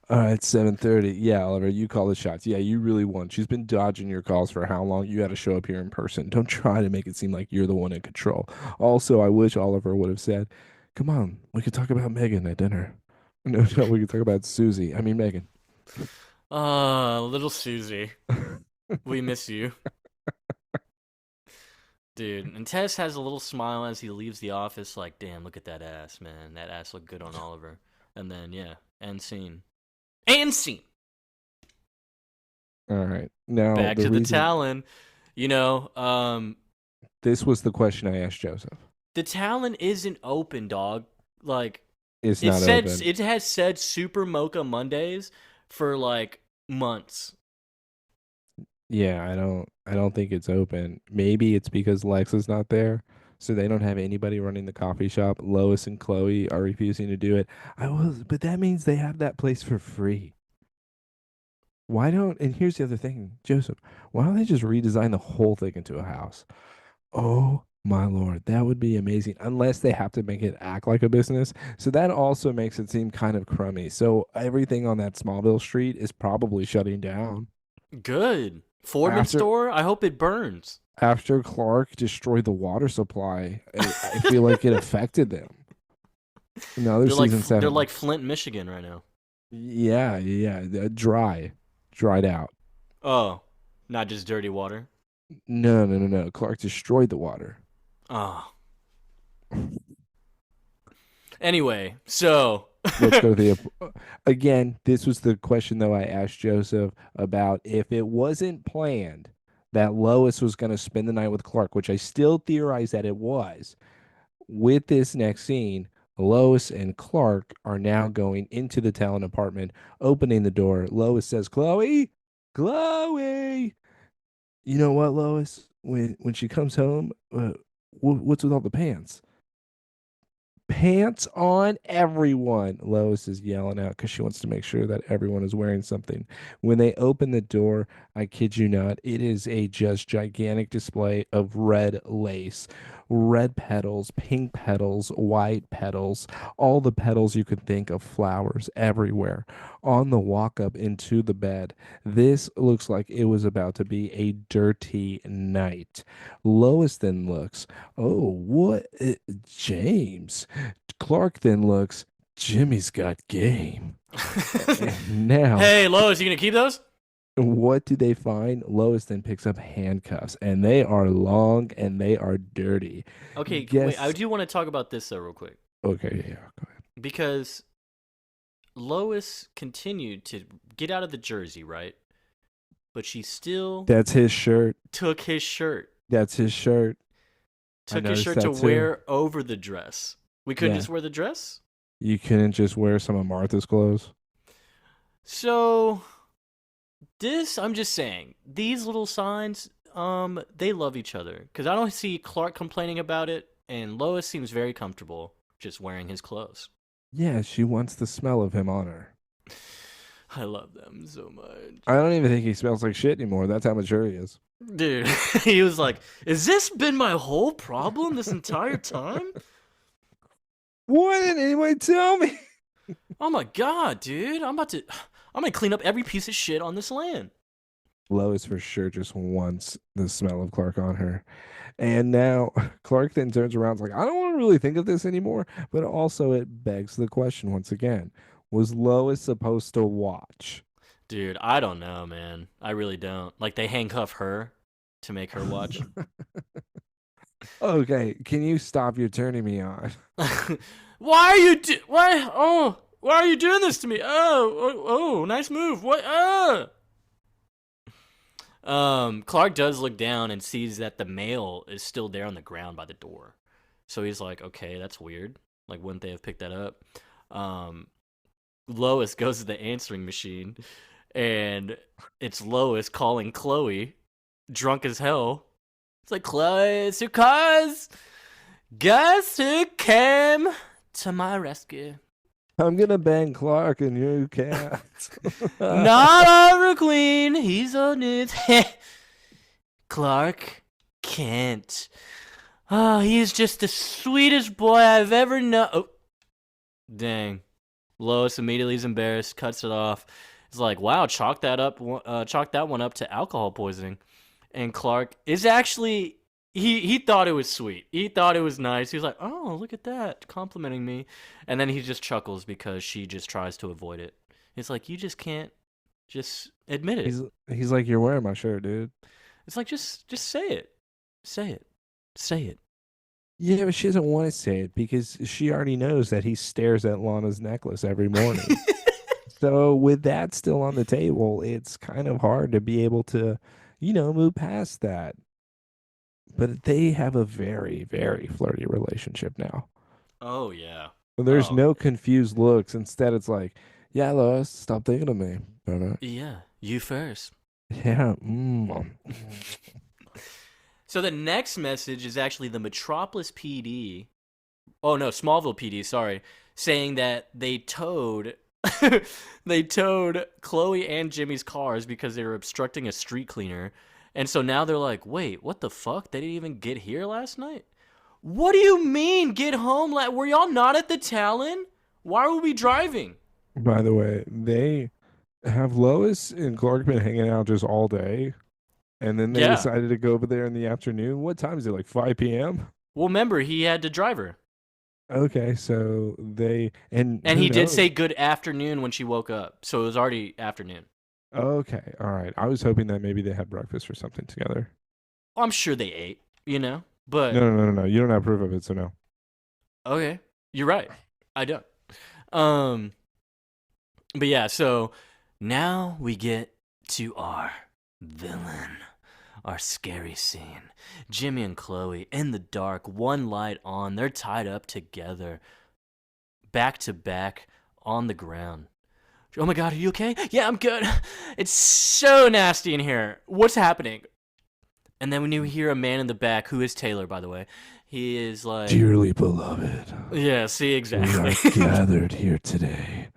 All right, 7:30. Yeah, Oliver, you call the shots. Yeah, you really won. She's been dodging your calls for how long? You got to show up here in person. Don't try to make it seem like you're the one in control. Also, I wish Oliver would have said, "Come on, we could talk about Megan at dinner." No, no, we could talk about Susie. I mean Megan. Little Susie. We miss you. Dude, and Tess has a little smile as he leaves the office, like, damn, look at that ass, man. That ass looked good on Oliver. And then, yeah, end scene. And scene! All right. Now, Back the to the reason Talon. You know, this was the question I asked Joseph. the Talon isn't open, dog. Like, It's not open. it has said Super Mocha Mondays for like months. Yeah, I don't think it's open. Maybe it's because Lex is not there. so they don't have anybody running the coffee shop. Lois and Chloe are refusing to do it. But that means they have that place for free. Why don't, and here's the other thing, Joseph, why don't they just redesign the whole thing into a house? Oh my Lord, that would be amazing. Unless they have to make it act like a business. So that also makes it seem kind of crummy. So everything on that Smallville street is probably shutting down. Good. Foreman After store? I hope it burns. after Clark destroyed the water supply, I feel like it affected them. Another season They're 7. like Flint, Michigan right now. Yeah, yeah, dried out. Oh, not just dirty water. No, no, no, no. Clark destroyed the water. Oh. Anyway, so Let's go to the again. This was the question though I asked Joseph about if it wasn't planned that Lois was going to spend the night with Clark, which I still theorize that it was. With this next scene, Lois and Clark are now going into the Talon apartment, opening the door. Lois says, "Chloe, Chloe, you know what, Lois? When she comes home, what's with all the pants?" Pants on everyone, Lois is yelling out because she wants to make sure that everyone is wearing something. When they open the door, I kid you not, it is a just gigantic display of red lace, red petals, pink petals, white petals, all the petals you could think of, flowers everywhere on the walk up into the bed. This looks like it was about to be a dirty night. Lois then looks, oh, what? James. Clark then looks, Jimmy's got game. And now, hey, Lois, you gonna keep those? what do they find? Lois then picks up handcuffs, and they are long and they are dirty. Okay, wait. I Guess, do want to talk about this though, real quick, okay, yeah, go ahead. because Lois continued to get out of the jersey, right? But she still That's his shirt. took his shirt. That's his shirt. I Took his noticed shirt to that too. wear over the dress. We couldn't Yeah, just wear the dress? you couldn't just wear some of Martha's clothes. So I'm just saying, these little signs, they love each other. Cause I don't see Clark complaining about it, and Lois seems very comfortable just wearing his clothes. Yeah, she wants the smell of him on her. I love them so much. I don't even think he smells like shit anymore. That's how mature he is. Dude, he was like, "Is this been my whole problem this entire time?" Why didn't anyone tell me? Oh my god, dude! I'm gonna clean up every piece of shit on this land. Lois for sure just wants the smell of Clark on her. And now Clark then turns around, like, I don't want to really think of this anymore. But also, it begs the question once again, was Lois supposed to watch? Dude, I don't know, man. I really don't. Like they handcuff her to make her watch. Okay, can you stop your turning me on? Why are you doing this to me? Oh, nice move. What? Clark does look down and sees that the mail is still there on the ground by the door. So he's like, okay, that's weird. Like, wouldn't they have picked that up? Um, Lois goes to the answering machine, and it's Lois calling Chloe, drunk as hell. It's like, Chloe, it's your cause. Guess who came to my rescue? I'm gonna bang Clark and you can't. Not our queen. He's on it. Clark Kent. Oh, he's just the sweetest boy I've ever known. Oh, dang. Lois immediately is embarrassed, cuts it off. It's like, wow, chalk that one up to alcohol poisoning. And Clark is actually he thought it was sweet. He thought it was nice. He was like, "Oh, look at that, complimenting me." And then he just chuckles because she just tries to avoid it. It's like, you just can't just admit it. He's like, you're wearing my shirt, dude. It's like, just say it. Say it. Say it. Yeah, but she doesn't want to say it because she already knows that he stares at Lana's necklace every morning. So with that still on the table, it's kind of hard to be able to, move past that. But they have a very, very flirty relationship now. Oh yeah. There's Oh no confused looks. Instead, it's like, yeah, Lois, stop thinking of me. yeah. You first. Yeah. So the next message is actually the Metropolis PD. Oh no, Smallville PD. Sorry, saying that they towed they towed Chloe and Jimmy's cars because they were obstructing a street cleaner. And so now they're like, wait, what the fuck? They didn't even get here last night? What do you mean, get home? Were y'all not at the Talon? Why were we driving? By the way, they have Lois and Clark been hanging out just all day, and then they Yeah. decided to go over there in the afternoon. What time is it? Like 5 p.m.? Well, remember, he had to drive her. Okay, so and And who he did knows? say good afternoon when she woke up. So it was already afternoon. Okay, all right. I was hoping that maybe they had breakfast or something together. Well, I'm sure they ate, No, But, no, no, no, no. You don't have proof of it, so no. okay. You're right. I don't. Um, but yeah, so now we get to our villain, our scary scene. Jimmy and Chloe in the dark, one light on. They're tied up together, back to back on the ground. Oh my God, are you okay? Yeah, I'm good. It's so nasty in here. What's happening? And then when you hear a man in the back, who is Taylor, by the way, he is like, Dearly beloved, yeah, see, we exactly. are gathered here today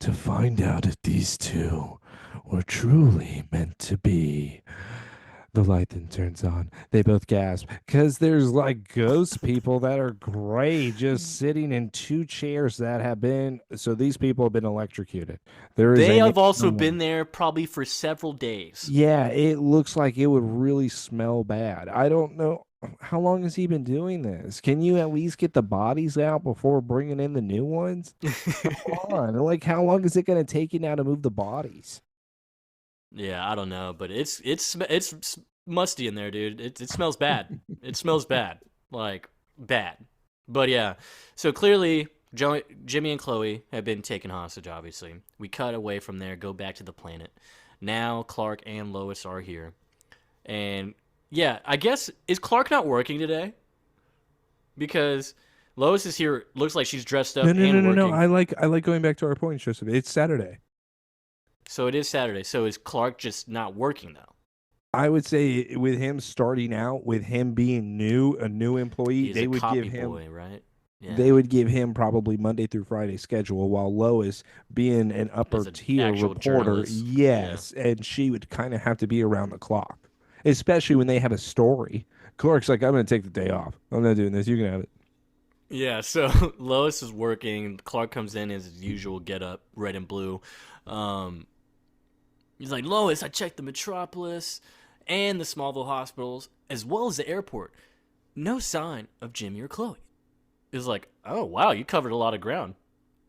to find out if these two were truly meant to be. The light then turns on. They both gasp because there's like ghost people that are gray just sitting in two chairs that have been. So these people have been electrocuted. There is They a man. have also been there probably for several days. Yeah, it looks like it would really smell bad. I don't know. How long has he been doing this? Can you at least get the bodies out before bringing in the new ones? Come on. Like, how long is it going to take you now to move the bodies? Yeah, I don't know, but it's musty in there, dude. It smells bad. It smells bad, like bad. But yeah, so clearly Jimmy and Chloe have been taken hostage. Obviously, we cut away from there, go back to the planet. Now Clark and Lois are here, and yeah, I guess is Clark not working today? Because Lois is here. Looks like she's dressed No, up no, no, and no, no. working. I like going back to our point, Joseph. It's Saturday. So it is Saturday. So is Clark just not working though? I would say with him starting out, with him being new, a new employee, He's a copy boy, right? Yeah. they would give him probably Monday through Friday schedule, while Lois, being an upper As an tier actual reporter, journalist. Yeah. yes, and she would kind of have to be around the clock, especially when they have a story. Clark's like, I'm going to take the day off. I'm not doing this. You can have it. Yeah, so Lois is working. Clark comes in as his usual get up, red and blue. Um, he's like, Lois, I checked the Metropolis and the Smallville hospitals, as well as the airport. No sign of Jimmy or Chloe. It's like, oh, wow, you covered a lot of ground.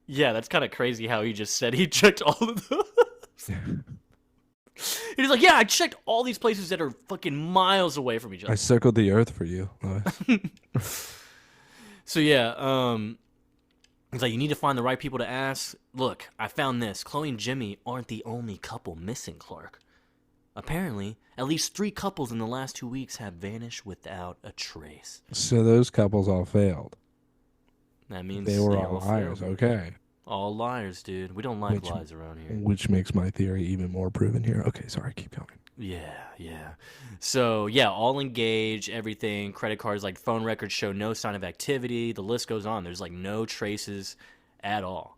Yeah, that's kind of crazy how he just said he checked all of those. He's like, yeah, I checked all these places that are fucking miles away from each I other. circled the earth for you, Lois. So yeah, he's like, you need to find the right people to ask. Look, I found this. Chloe and Jimmy aren't the only couple missing, Clark. Apparently, at least 3 couples in the last 2 weeks have vanished without a trace. So those couples all failed. That means They were they all liars. failed. Okay. All liars, dude. We don't like Which- lies around here. Which makes my theory even more proven here. Okay, sorry, keep going. Yeah. So, yeah, all engaged, everything. Credit cards, like phone records show no sign of activity. The list goes on. There's like no traces at all.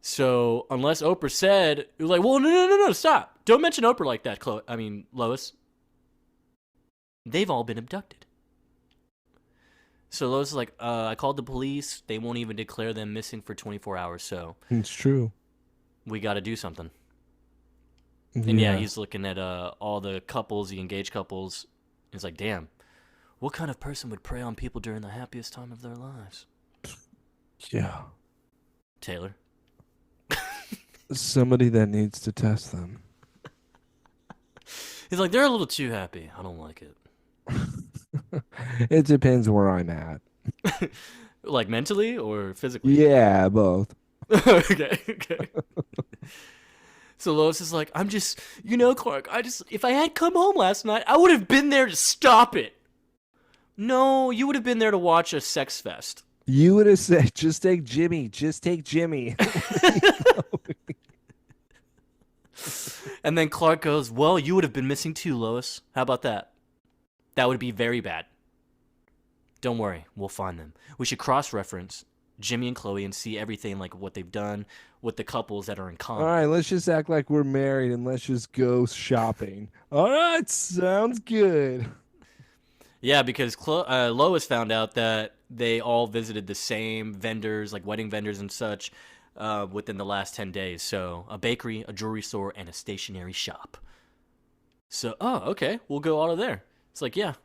So, unless Oprah said, it was like, well, no, stop. Don't mention Oprah like that, Lois. They've all been abducted. So Lois is like, I called the police. They won't even declare them missing for 24 hours. So It's true. we got to do something. And yeah, he's looking at all the couples, the engaged couples. He's like, damn, what kind of person would prey on people during the happiest time of their lives? Yeah. Taylor. Somebody that needs to test them. He's like, they're a little too happy. I don't like it. It depends where I'm at. Like mentally or physically? Yeah, both. Okay. So Lois is like, I'm just, Clark, if I had come home last night, I would have been there to stop it. No, you would have been there to watch a sex fest. You would have said, just take Jimmy. Just take Jimmy. And then Clark goes, well, you would have been missing too, Lois. How about that? That would be very bad. Don't worry, we'll find them. We should cross-reference Jimmy and Chloe and see everything like what they've done with the couples that are in All common. right, let's just act like we're married and let's just go shopping. All right, sounds good. Yeah, because Lois found out that they all visited the same vendors, like wedding vendors and such, within the last 10 days. So a bakery, a jewelry store, and a stationery shop. So, oh, okay, we'll go all of there. It's like, yeah,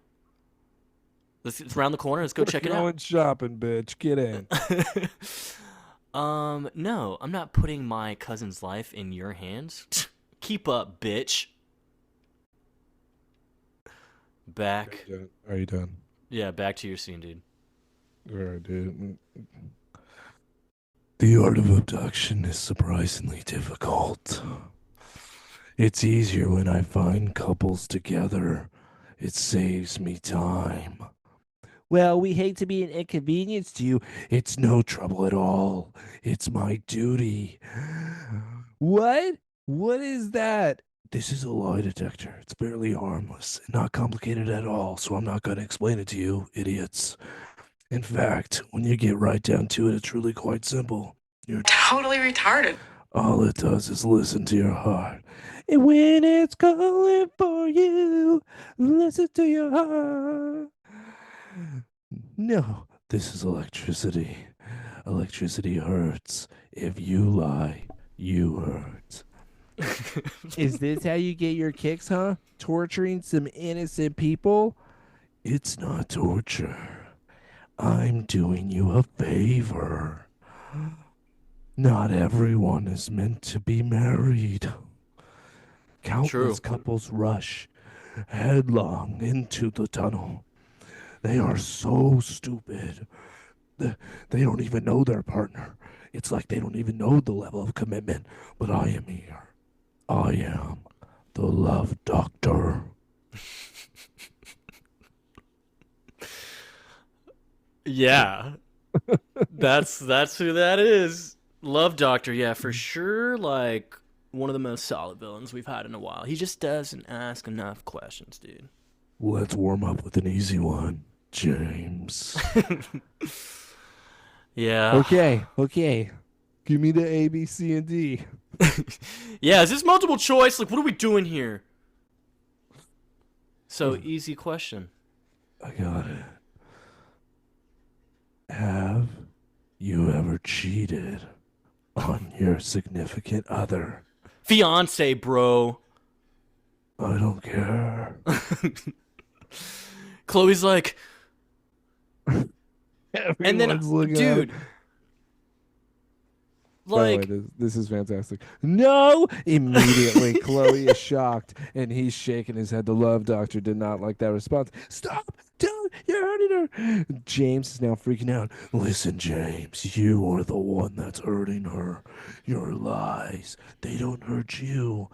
it's around the corner. Let's go We're check it out. going shopping, bitch. Get in. No, I'm not putting my cousin's life in your hands. Keep up, bitch. Back. Are you done? Yeah, back to your scene, dude. All right, dude. The art of abduction is surprisingly difficult. It's easier when I find couples together. It saves me time. Well, we hate to be an inconvenience to you. It's no trouble at all. It's my duty. What? What is that? This is a lie detector. It's barely harmless and not complicated at all, so I'm not going to explain it to you, idiots. In fact, when you get right down to it, it's really quite simple. You're totally retarded. All it does is listen to your heart. And when it's calling for you, listen to your heart. No, this is electricity. Electricity hurts. If you lie, you hurt. Is this how you get your kicks, huh? Torturing some innocent people? It's not torture. I'm doing you a favor. Not everyone is meant to be married. Countless True. couples rush headlong into the tunnel. They are so stupid. They don't even know their partner. It's like they don't even know the level of commitment. But I am here. I am the love doctor. Yeah. That's who that is. Love Doctor, yeah, for sure. Like one of the most solid villains we've had in a while. He just doesn't ask enough questions, dude. Let's warm up with an easy one, James. Yeah. Okay. Give me the A, B, C, and D. Yeah, is this multiple choice? Like, what are we doing here? So, easy question. I got it. Have you ever cheated on your significant other? Fiance, bro. I don't care. Chloe's like, and then, Everyone's looking at dude, it. By the way, like, this is fantastic. No! Immediately, Chloe is shocked, and he's shaking his head. The love doctor did not like that response. Stop! Don't! You're hurting her! James is now freaking out. Listen, James, you are the one that's hurting her. Your lies, they don't hurt you.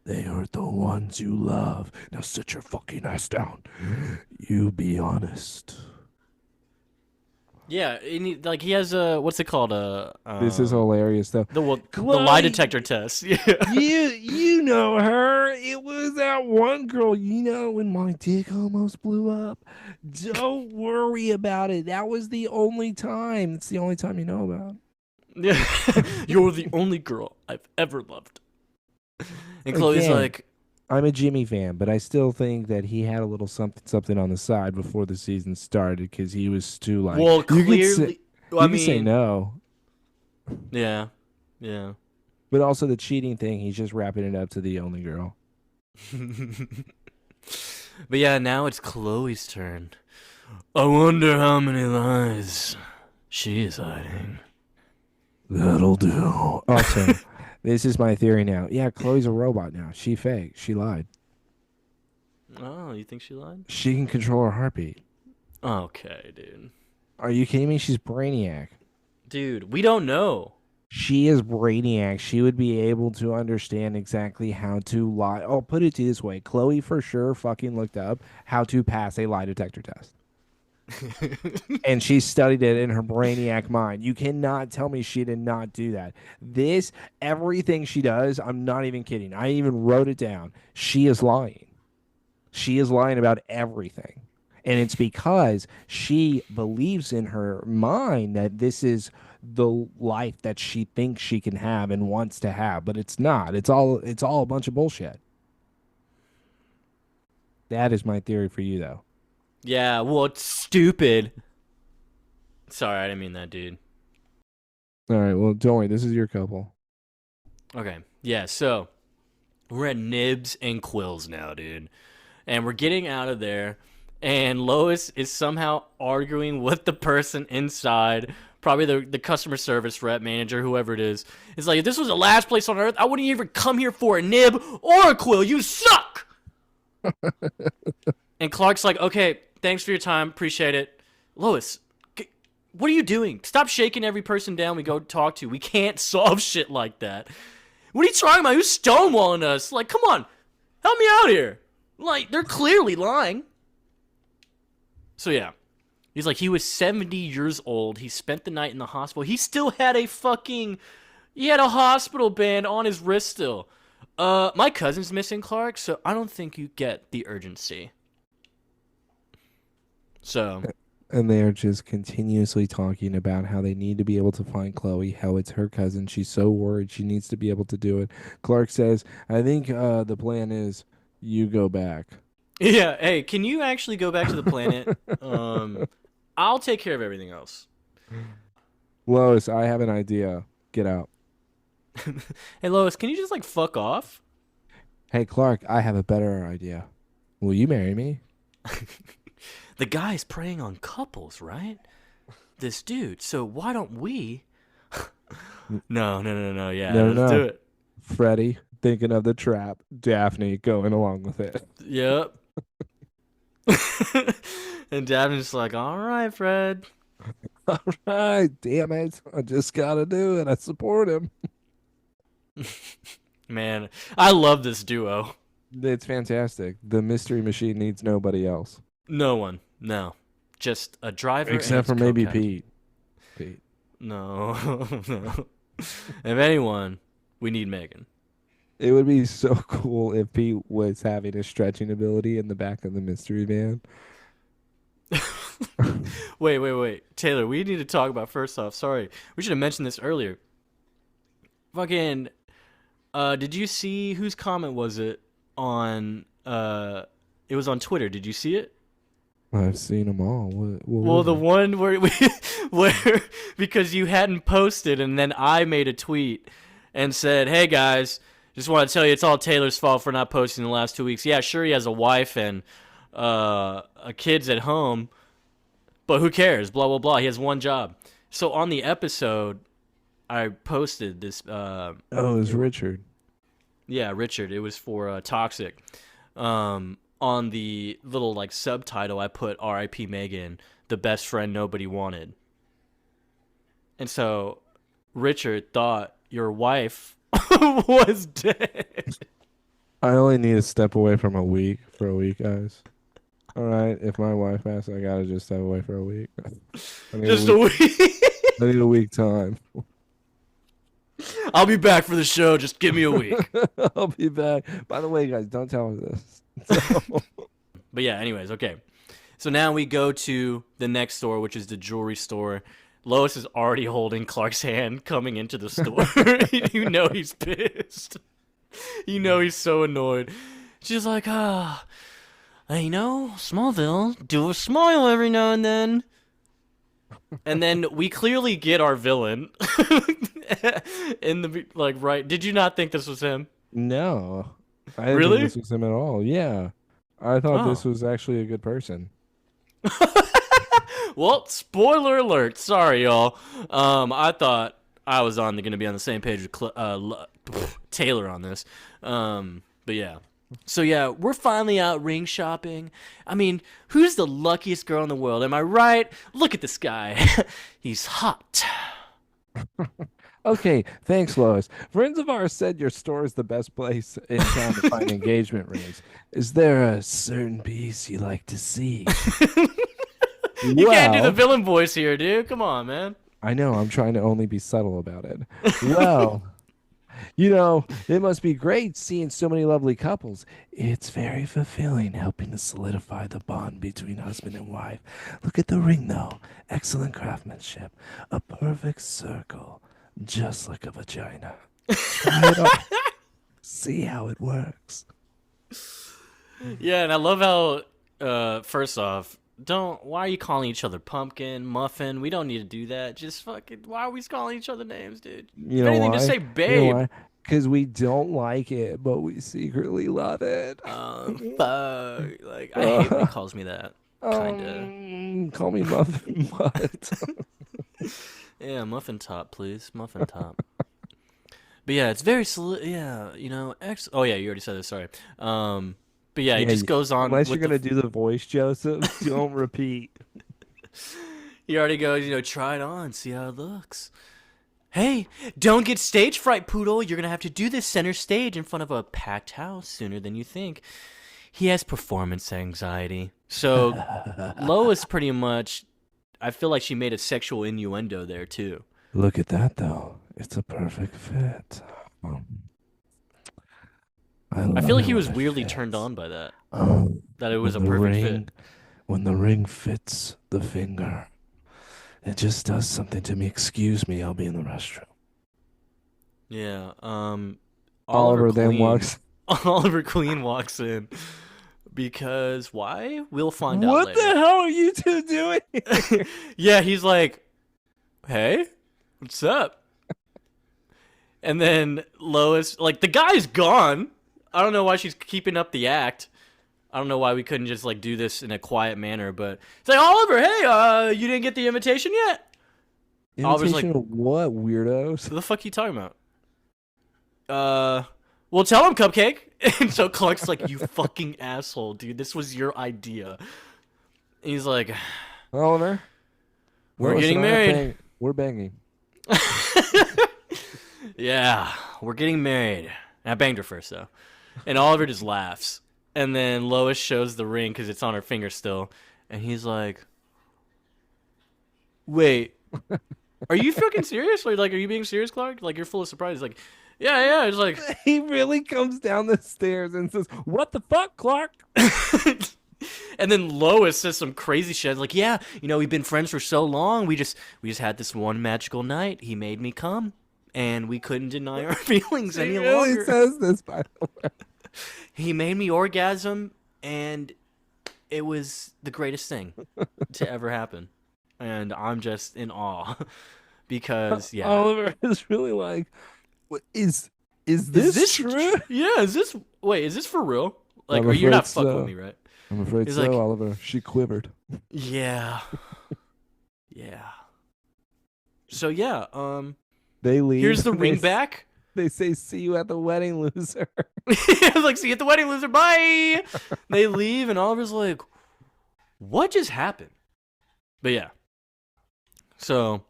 They hurt the ones you love. Now sit your fucking ass down. You be honest. yeah, like he has a what's it called? This is hilarious, though. The lie detector test. Yeah. You know her. It was that one girl, when my dick almost blew up. Don't worry about it. That was the only time. It's the only time you know about. Yeah. You're the only girl I've ever loved. And Chloe's Again, like, I'm a Jimmy fan, but I still think that he had a little something on the side before the season started because he was too like. well, You could clearly, I you could say mean, no, yeah, yeah. but also the cheating thing. He's just wrapping it up to the only girl. But yeah, now it's Chloe's turn. I wonder how many lies she is hiding. That'll do. Also, this is my theory now. Yeah, Chloe's a robot now. She fake. She lied. Oh, you think she lied? She can control her heartbeat. Okay, dude. Are you kidding me? She's Brainiac. Dude, we don't know. She is Brainiac. She would be able to understand exactly how to lie. I'll put it to you this way. Chloe for sure fucking looked up how to pass a lie detector test. And she studied it in her Brainiac mind. You cannot tell me she did not do that. Everything she does, I'm not even kidding. I even wrote it down. She is lying. She is lying about everything. And it's because she believes in her mind that this is the life that she thinks she can have and wants to have, but it's not. It's all a bunch of bullshit. That is my theory for you though. Yeah, well, it's stupid. Sorry, I didn't mean that, dude. All right, well, don't worry. This is your couple. Okay, yeah, so we're at Nibs and Quills now, dude. And we're getting out of there. And Lois is somehow arguing with the person inside, probably the customer service rep, manager, whoever it is. It's like, if this was the last place on earth, I wouldn't even come here for a nib or a quill. You suck! And Clark's like, okay, thanks for your time. Appreciate it. Lois, what are you doing? Stop shaking every person down we go talk to. We can't solve shit like that. What are you talking about? Who's stonewalling us? Like, come on. Help me out here. Like, they're clearly lying. So, yeah. He's like, he was 70 years old. He spent the night in the hospital. He still had he had a hospital band on his wrist still. My cousin's missing, Clark, so I don't think you get the urgency. So. And they are just continuously talking about how they need to be able to find Chloe, how it's her cousin. She's so worried she needs to be able to do it. Clark says, I think the plan is you go back. Yeah, hey, can you actually go back to the planet? I'll take care of everything else. Lois, I have an idea. Get out. Hey, Lois, can you just, like, fuck off? Hey, Clark, I have a better idea. Will you marry me? The guy's preying on couples, right? This dude. So why don't we? No. Yeah, No, let's no. do it. Freddie, thinking of the trap. Daphne going along with it. Yep. And Daphne's like, all right, Fred. All right, damn it. I just got to do it. I support him. Man, I love this duo. It's fantastic. The mystery machine needs nobody else. No one. No. Just a driver Except for and maybe co-captain. Pete. Pete. No. No. If anyone, we need Megan. It would be so cool if Pete was having a stretching ability in the back of the mystery van. Wait. Taylor, we need to talk about first off. Sorry. We should have mentioned this earlier. Fucking did you see whose comment was it on it was on Twitter. Did you see it? I've seen them all. What Well, was the it? one where where because you hadn't posted and then I made a tweet and said, "Hey guys, just want to tell you it's all Taylor's fault for not posting the last 2 weeks. Yeah, sure he has a wife and kids at home, but who cares? Blah blah blah. He has one job." So on the episode, I posted this. Oh, it was Richard. Yeah, Richard. It was for Toxic. On the little like subtitle, I put R.I.P. Megan, the best friend nobody wanted. And so Richard thought your wife was dead. I only need to step away from a week for a week, guys. All right, if my wife asks, I gotta just step away for a week. I need Just a a week. week. I need a week time. I'll be back for the show. Just give me a week. I'll be back. By the way, guys, don't tell her this. But yeah, anyways, okay. So now we go to the next store, which is the jewelry store. Lois is already holding Clark's hand coming into the store. You know he's pissed. You know he's so annoyed. She's like, you know, Smallville, do a smile every now and then. And then we clearly get our villain in the like right. Did you not think this was him? No, I didn't Really? think this was him at all. Yeah, I thought this Oh. was actually a good person. Well, spoiler alert. Sorry, y'all. I thought I was going to be on the same page with Taylor on this. But yeah. So yeah, we're finally out ring shopping. I mean, who's the luckiest girl in the world? Am I right? Look at this guy. He's hot. Okay, thanks, Lois. Friends of ours said your store is the best place in town to find engagement rings. Is there a certain piece you like to see? You can't do the Well, villain voice here, dude. Come on, man. I know, I'm trying to only be subtle about it. Well, It must be great seeing so many lovely couples. It's very fulfilling helping to solidify the bond between husband and wife. Look at the ring, though. Excellent craftsmanship. A perfect circle, just like a vagina. Try it on. See how it works. Yeah, and I love how first off, don't why are you calling each other pumpkin, muffin? We don't need to do that. Just fucking why are we calling each other names, dude? You If know anything, just why? say You know babe. why? Because we don't like it, but we secretly love it. Fuck. Like I hate when he Uh, calls me that. Kinda. call me Muffin Mutt. Yeah, muffin top, please. Muffin top. But yeah, it's very yeah, oh yeah, you already said this, sorry. But yeah, he Yeah, just goes on unless you're with the gonna do the voice, Joseph, don't repeat. he already goes, try it on, see how it looks. Hey, don't get stage fright, Poodle. You're gonna have to do this center stage in front of a packed house sooner than you think. He has performance anxiety. So Lois pretty much I feel like she made a sexual innuendo there too. Look at that, though. It's a perfect fit. Um, I I feel love like it he when was it weirdly turned fits. on by that. Um, That it was when a the perfect fit. ring, when the ring fits the finger, it just does something to me. Excuse me, I'll be in the restroom. Yeah. Oliver Oliver then Queen. walks. Oliver Queen walks in because why? We'll find out What the later. hell are you two doing? Yeah, he's like, "Hey, what's up?" And then Lois, like the guy's gone. I don't know why she's keeping up the act. I don't know why we couldn't just like do this in a quiet manner, but it's like Oliver, hey, you didn't get the invitation yet? Oliver's like, Invitation of what, weirdos? what the fuck are you talking about? Uh, well, tell him, Cupcake. And so Clark's like, you fucking asshole, dude. This was your idea. And he's like, Oliver, we're Lois and getting I are married. we're banging. Yeah, we're getting married. And I banged her first, though. And Oliver just laughs. And then Lois shows the ring because it's on her finger still. And he's like, wait, are you fucking serious? Or like, are you being serious, Clark? Like, you're full of surprise. Like, yeah, yeah. It's like, He really comes down the stairs and says, "What the fuck, Clark?" and then Lois says some crazy shit like, "Yeah, we've been friends for so long. We just had this one magical night. He made me come, and we couldn't deny our feelings She any really longer. says this, by the way. He made me orgasm, and it was the greatest thing to ever happen. And I'm just in awe because yeah, Oliver is really like, "What is is this this true?" yeah, is this wait, is this for real? Like, I'm or you're afraid not fucking with so. me, right? I'm afraid He's so, like, Oliver. She quivered. yeah, yeah. So yeah, They here's leave the and they ring back. they say, "See you at the wedding, loser." I was like, see you at the wedding, loser. Bye. They leave, and Oliver's like, what just happened? But yeah. So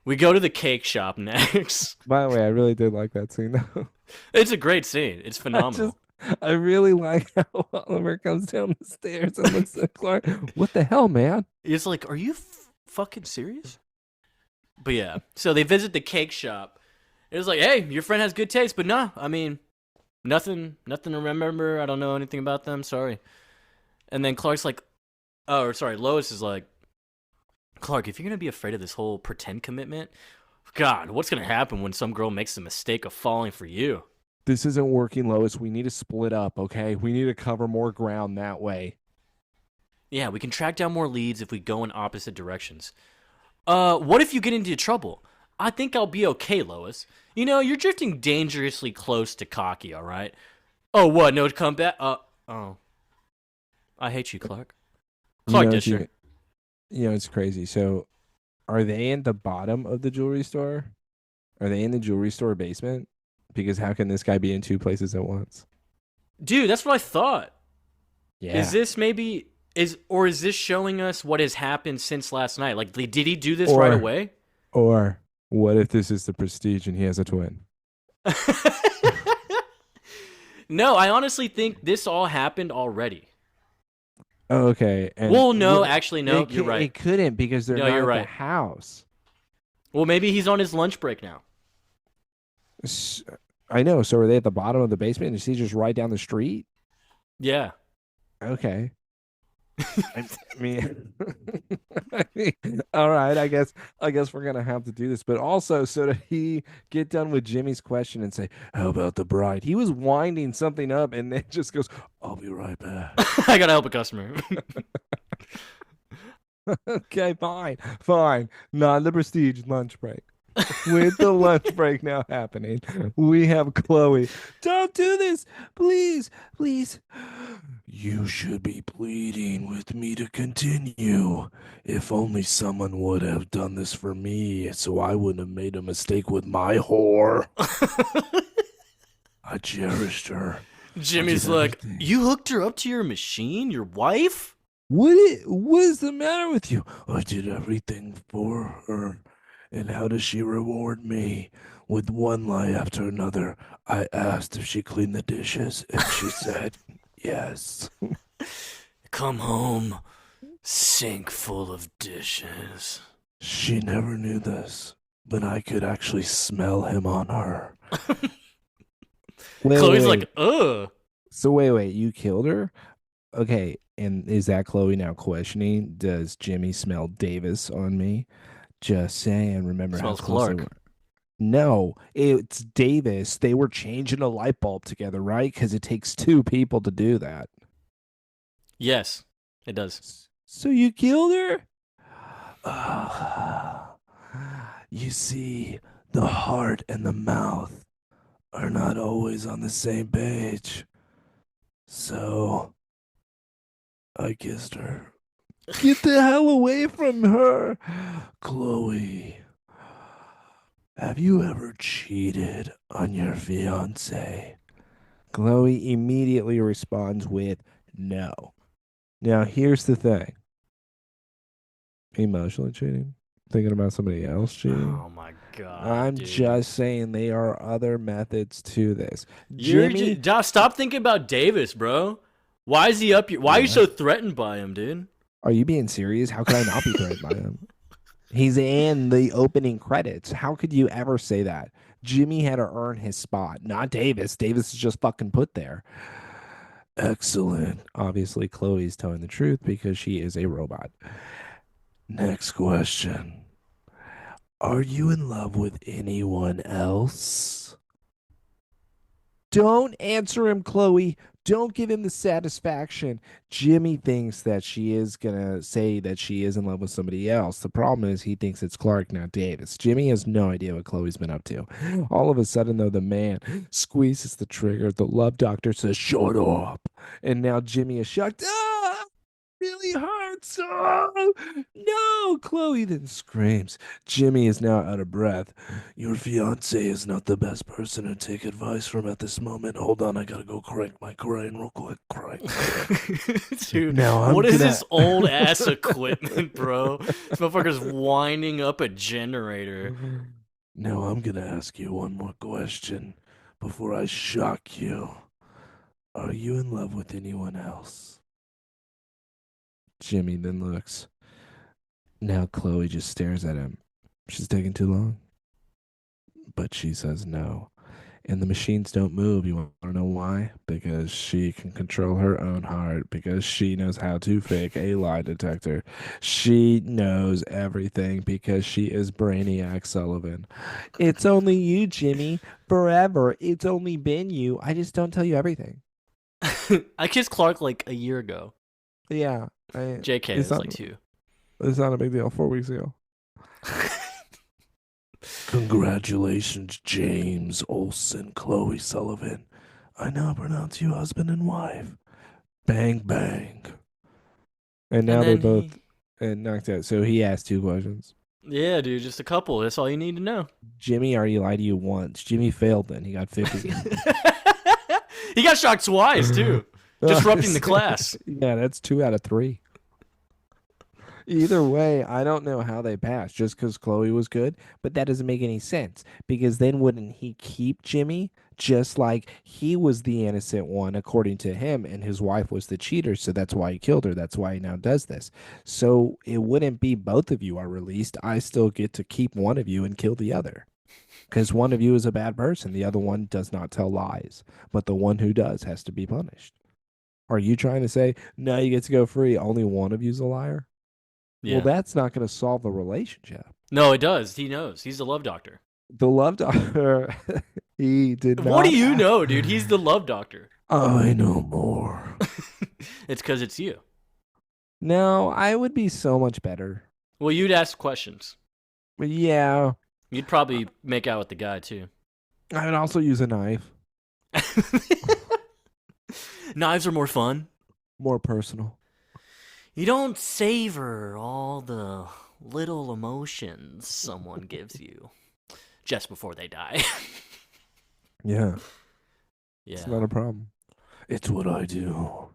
we go to the cake shop next. By the way, I really did like that scene. Though. It's a great scene. It's I just, phenomenal. I really like how Oliver comes down the stairs and looks at Clark. What the hell, man? It's like, are you fucking serious? But yeah. So they visit the cake shop. It was like, hey, your friend has good taste, but no, I mean, nothing to remember. I don't know anything about them. Sorry. And then Clark's like, oh, or sorry, Lois is like, Clark, if you're gonna be afraid of this whole pretend commitment, God, what's gonna happen when some girl makes the mistake of falling for you? This isn't working, Lois. We need to split up, okay? We need to cover more ground that way. Yeah, we can track down more leads if we go in opposite directions. What if you get into trouble? I think I'll be okay, Lois. You're drifting dangerously close to cocky, all right? Oh, what? No comeback? Oh. I hate you, Clark. You Clark know, Disher. it's crazy. So, are they in the bottom of the jewelry store? Are they in the jewelry store basement? Because how can this guy be in two places at once? Dude, that's what I thought. Is Yeah. this maybe is this showing us what has happened since last night? Like, did he do this right Or away? or what if this is the Prestige and he has a twin? No, I honestly think this all happened already. Oh, okay. And Well, no, actually, no, you're right. It couldn't because they're No, not you're at the right. house. Well, maybe he's on his lunch break now. S- I know. So are they at the bottom of the basement and she's just right down the street? Yeah. Okay. I mean, all right. I guess we're gonna have to do this. But also, so did he get done with Jimmy's question and say, "How about the bride?" He was winding something up, and then just goes, "I'll be right back." I gotta help a customer. Okay, fine, fine. Not the prestige lunch break. With the lunch break now happening, we have Chloe. Don't do this, please, please. You should be pleading with me to continue. If only someone would have done this for me, so I wouldn't have made a mistake with my whore. I cherished her. I did Jimmy's like, everything. you hooked her up to your machine, your wife? What is the matter with you? I did everything for her. And how does she reward me? With one lie after another. I asked if she cleaned the dishes, and she said yes. Come home, sink full of dishes. She never knew this, but I could actually smell him on her. Wait, Chloe's wait. like, ugh. So wait. You killed her? Okay. And is that Chloe now questioning? Does Jimmy smell Davis on me? Just saying. Remember how Smells close they Clark. were. No, it's Davis. They were changing a light bulb together, right? Because it takes two people to do that. Yes, it does. So you killed her? Ah, you see, the heart and the mouth are not always on the same page. So I kissed her. Get the hell away from her, Chloe. Have you ever cheated on your fiance? Chloe immediately responds with no. Now, here's the thing, emotionally cheating, thinking about somebody else cheating. Oh my god, I'm dude. just saying there are other methods to this. You're Jimmy, just stop thinking about Davis, bro. Why is he up here? Why are you yeah. so threatened by him, dude? Are you being serious? How could I not be threatened by him? He's in the opening credits. How could you ever say that? Jimmy had to earn his spot, not Davis. Davis is just fucking put there. Excellent. Obviously, Chloe's telling the truth because she is a robot. Next question. Are you in love with anyone else? Don't answer him, Chloe. Don't give him the satisfaction. Jimmy thinks that she is going to say that she is in love with somebody else. The problem is he thinks it's Clark, not Davis. Jimmy has no idea what Chloe's been up to. All of a sudden, though, the man squeezes the trigger. The love doctor says, shut up. And now Jimmy is shocked. Ah! Really hurts. Oh, no. Chloe then screams. Jimmy is now out of breath. Your fiance is not the best person to take advice from at this moment. Hold on, I gotta go crank my crane real quick. Crank. Dude, Now I'm what is gonna. this old ass equipment, bro? This motherfucker's winding up a generator. Now I'm gonna ask you one more question before I shock you. Are you in love with anyone else? Jimmy then looks. Now Chloe just stares at him. She's taking too long. But she says no. And the machines don't move. You want to know why? Because she can control her own heart. Because she knows how to fake a lie detector. She knows everything because she is Brainiac Sullivan. It's only you, Jimmy. Forever. It's only been you. I just don't tell you everything. I kissed Clark like a year ago. Yeah. JK It's is not. like 2. It's not a big deal. 4 weeks ago. Congratulations, James Olsen, Chloe Sullivan. I now pronounce you husband and wife. Bang, bang. And And now they're then both he, knocked out. So he asked two questions. yeah, dude, just a couple. That's all you need to know. Jimmy already lied to you once. Jimmy failed then. He got 50. He got shocked twice too, disrupting the class. Yeah, that's 2 out of 3. Either way, I don't know how they passed just because Chloe was good, but that doesn't make any sense because then wouldn't he keep Jimmy just like he was the innocent one according to him and his wife was the cheater, so that's why he killed her. That's why he now does this. So it wouldn't be both of you are released. I still get to keep one of you and kill the other. Because one of you is a bad person, the other one does not tell lies, but the one who does has to be punished. Are you trying to say, no, you get to go free, only one of you's a liar? Well, Yeah. that's not going to solve the relationship. No, it does. He knows. He's the love doctor. The love doctor, he did What do not. you know, dude? He's the love doctor. I know more. It's because it's you. No, I would be so much better. Well, you'd ask questions. But yeah, You'd probably make out with the guy, too. I would also use a knife. Knives are more fun. More personal. You don't savor all the little emotions someone gives you just before they die. Yeah, Yeah. it's not a problem. It's what I do.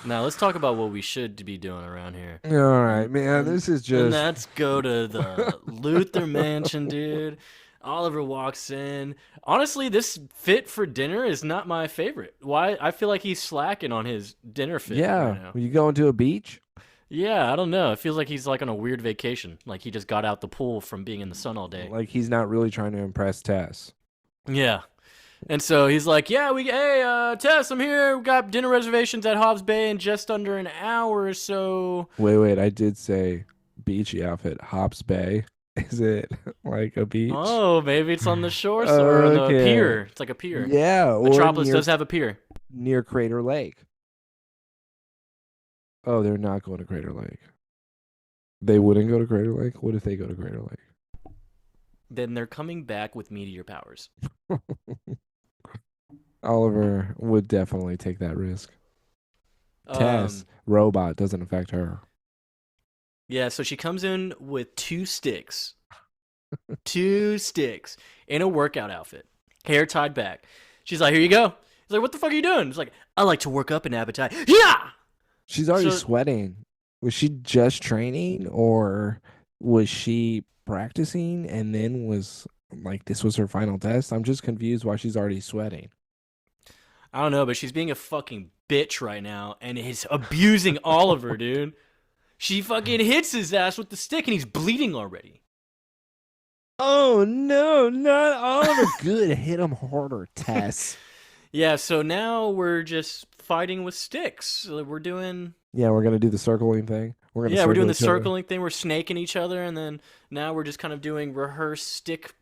Now let's talk about what we should be doing around here. All right, man. This is And just. let's go to the Luther Mansion, dude. Oliver walks in. Honestly, this fit for dinner is not my favorite. Why? I feel like he's slacking on his dinner fit Yeah. right now. You going to a beach? Yeah, I don't know. It feels like he's like on a weird vacation. Like he just got out the pool from being in the sun all day. Like he's not really trying to impress Tess. Yeah. And so he's like, yeah, hey, Tess, I'm here. We got dinner reservations at Hobbs Bay in just under an hour or so. Wait. I did say beachy outfit. Hobbs Bay. Is it like a beach? Oh, maybe it's on the shore or on the Okay. pier. It's like a pier. Yeah. Or Metropolis near, does have a pier. near Crater Lake. Oh, they're not going to Crater Lake. They wouldn't go to Crater Lake? What if they go to Crater Lake? Then they're coming back with meteor powers. Oliver would definitely take that risk. Tess, robot, doesn't affect her. Yeah, so she comes in with 2 sticks. 2 sticks in a workout outfit. Hair tied back. She's like, here you go. He's like, what the fuck are you doing? He's like, I like to work up an appetite. Yeah! She's already sweating. Was she just training or was she practicing and then was like this was her final test? I'm just confused why she's already sweating. I don't know, but she's being a fucking bitch right now and is abusing Oliver, dude. She fucking hits his ass with the stick and he's bleeding already. Oh no, not Oliver. Good, hit him harder, Tess. Yeah, so now we're just fighting with sticks. We're doing Yeah, we're gonna do the circling thing. we're doing the circling thing. We're snaking each other, and then now we're just kind of doing rehearsed stick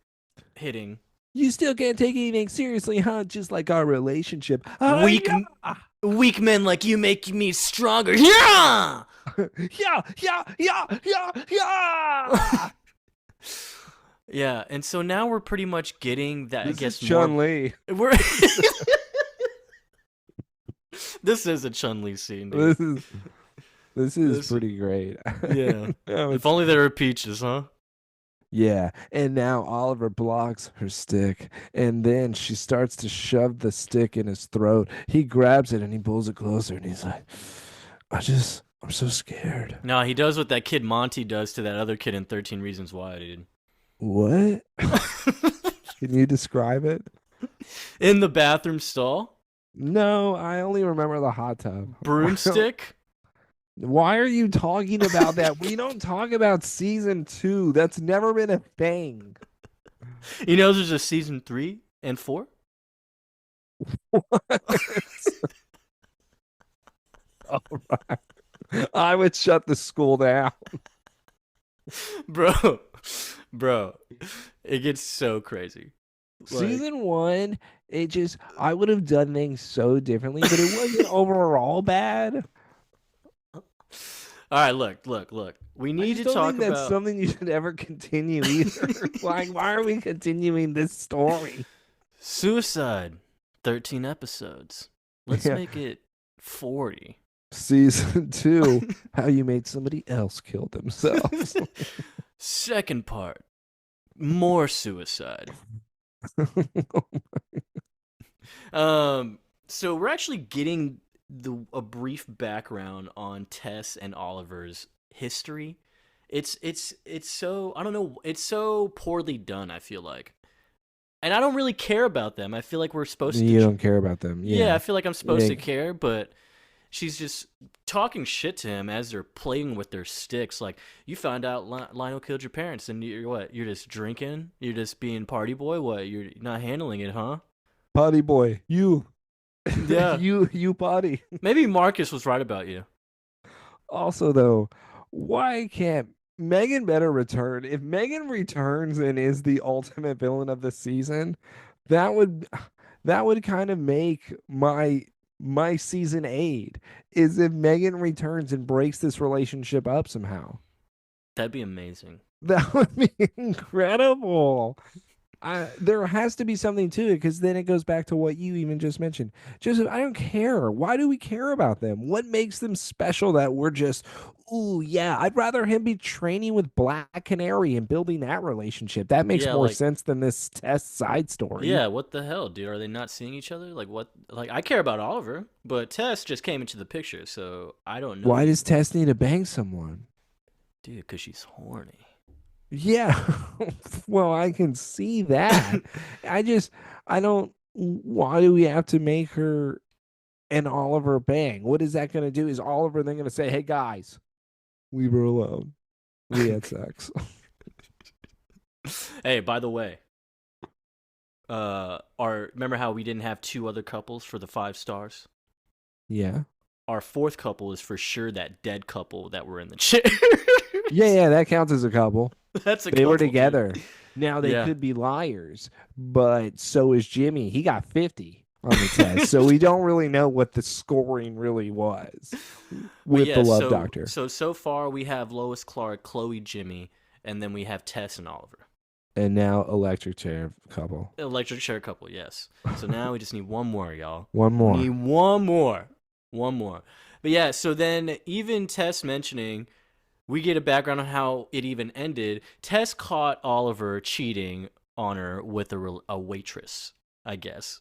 hitting. You still can't take anything seriously, huh? Just like our relationship. Weak men like you make me stronger. Yeah! Yeah. Yeah, and so now we're pretty much getting that. This I guess is Chun-Li. We're This is a Chun-Li scene, dude. This is pretty great. Yeah. If only there were peaches, huh? Yeah, and now Oliver blocks her stick, and then she starts to shove the stick in his throat. He grabs it and he pulls it closer, and he's like, I'm so scared. No, he does what that kid Monty does to that other kid in 13 Reasons Why, dude. What? Can you describe it? In the bathroom stall? No, I only remember the hot tub. Broomstick? Why are you talking about that? We don't talk about season 2. That's never been a thing. You know there's a season 3 and 4? What? All right. I would shut the school down. Bro, it gets so crazy. Season 1, I would have done things so differently, but it wasn't overall bad. All right, look. We need to talk think that's about something you should ever continue either. Like, why are we continuing this story? Suicide. 13 episodes. Let's make it 40. Season 2, how you made somebody else kill themselves. Second part. More suicide. So we're actually getting a brief background on Tess and Oliver's history. It's so, I don't know, it's so poorly done, I feel like. And I don't really care about them. I feel like we're supposed to. You don't care about them. Yeah, I feel like I'm supposed to care, but she's just talking shit to him as they're playing with their sticks. Like, you found out Lionel killed your parents, and you're what? You're just drinking? You're just being party boy? What? You're not handling it, huh? Potty boy, you, Yeah. you potty. Maybe Marcus was right about you. Also, though, why can't Megan better return? If Megan returns and is the ultimate villain of the season, that would that would kind of make my season 8 is if Megan returns and breaks this relationship up somehow. That'd be amazing. That would be incredible. There has to be something to it because then it goes back to what you even just mentioned. Just I don't care. Why do we care about them? What makes them special that we're just, ooh, yeah, I'd rather him be training with Black Canary and building that relationship. That makes Yeah, more like, sense than this test side story. yeah, what the hell, dude? Are they not seeing each other? Like, what? Like, I care about Oliver, but Tess just came into the picture, so I don't know. Why does Tess need to bang someone? Dude, because she's horny. Yeah. Well, I can see that. I just, I don't, why do we have to make her and Oliver bang? What is that going to do? Is Oliver then going to say, hey, guys, leave her alone? We had sex. Hey, by the way, our remember how we didn't have two other couples for the 5 stars? Yeah. Our fourth couple is for sure that dead couple that were in the chair. Yeah, that counts as a couple. That's a They couple, were dude. together. Now they Yeah. could be liars, but so is Jimmy. He got 50 on the test. So we don't really know what the scoring really was But with yeah, the love so doctor. so far we have Lois, Clark, Chloe, Jimmy, and then we have Tess and Oliver. And now electric chair couple. Electric chair couple, yes. So now we just need one more, y'all. One more. Need one more. One more. But yeah, so then even Tess mentioning, we get a background on how it even ended. Tess caught Oliver cheating on her with a waitress, I guess.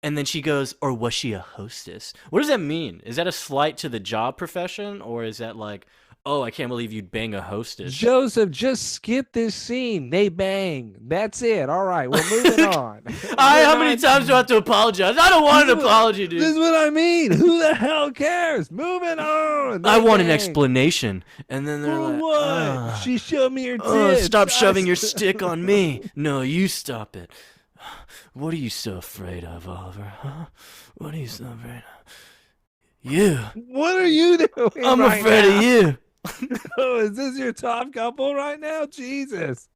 And then she goes, or was she a hostess? What does that mean? Is that a slight to the job profession? Or is that like, oh, I can't believe you'd bang a hostess? Joseph, just skip this scene. They bang. That's it. All right, we're moving on. How many times do I have to apologize? I don't want an apology, dude. This is what I mean. Who the hell cares? Moving on. I They want an bang. explanation. And then they're For like, what? She showed me her tits. stop shoving your stick on me. No, you stop it. What are you so afraid of, Oliver? Huh? What are you so afraid of? You. What are you doing? I'm right afraid now? of you. Oh, is this your top couple right now? Jesus.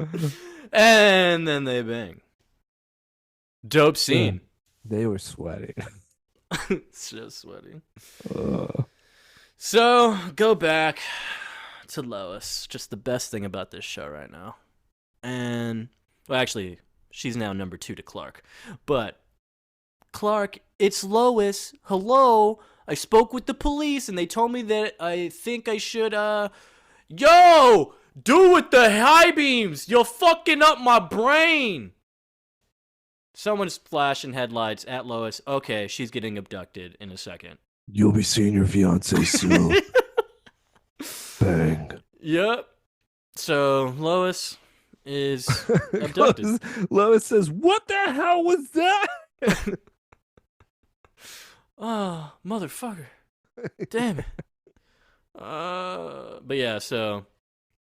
And then they bang. Dope scene. They were sweating. So sweaty. Ugh. So, go back to Lois. Just the best thing about this show right now. And, well, actually, she's now number 2 to Clark. But, Clark, it's Lois. Hello. I spoke with the police and they told me that I think I should, yo! Do with the high beams! You're fucking up my brain! Someone's flashing headlights at Lois. Okay, she's getting abducted in a second. You'll be seeing your fiance soon. Bang. Yep. So Lois is abducted. Lois says, "What the hell was that?" Oh, motherfucker. Damn it. But yeah, so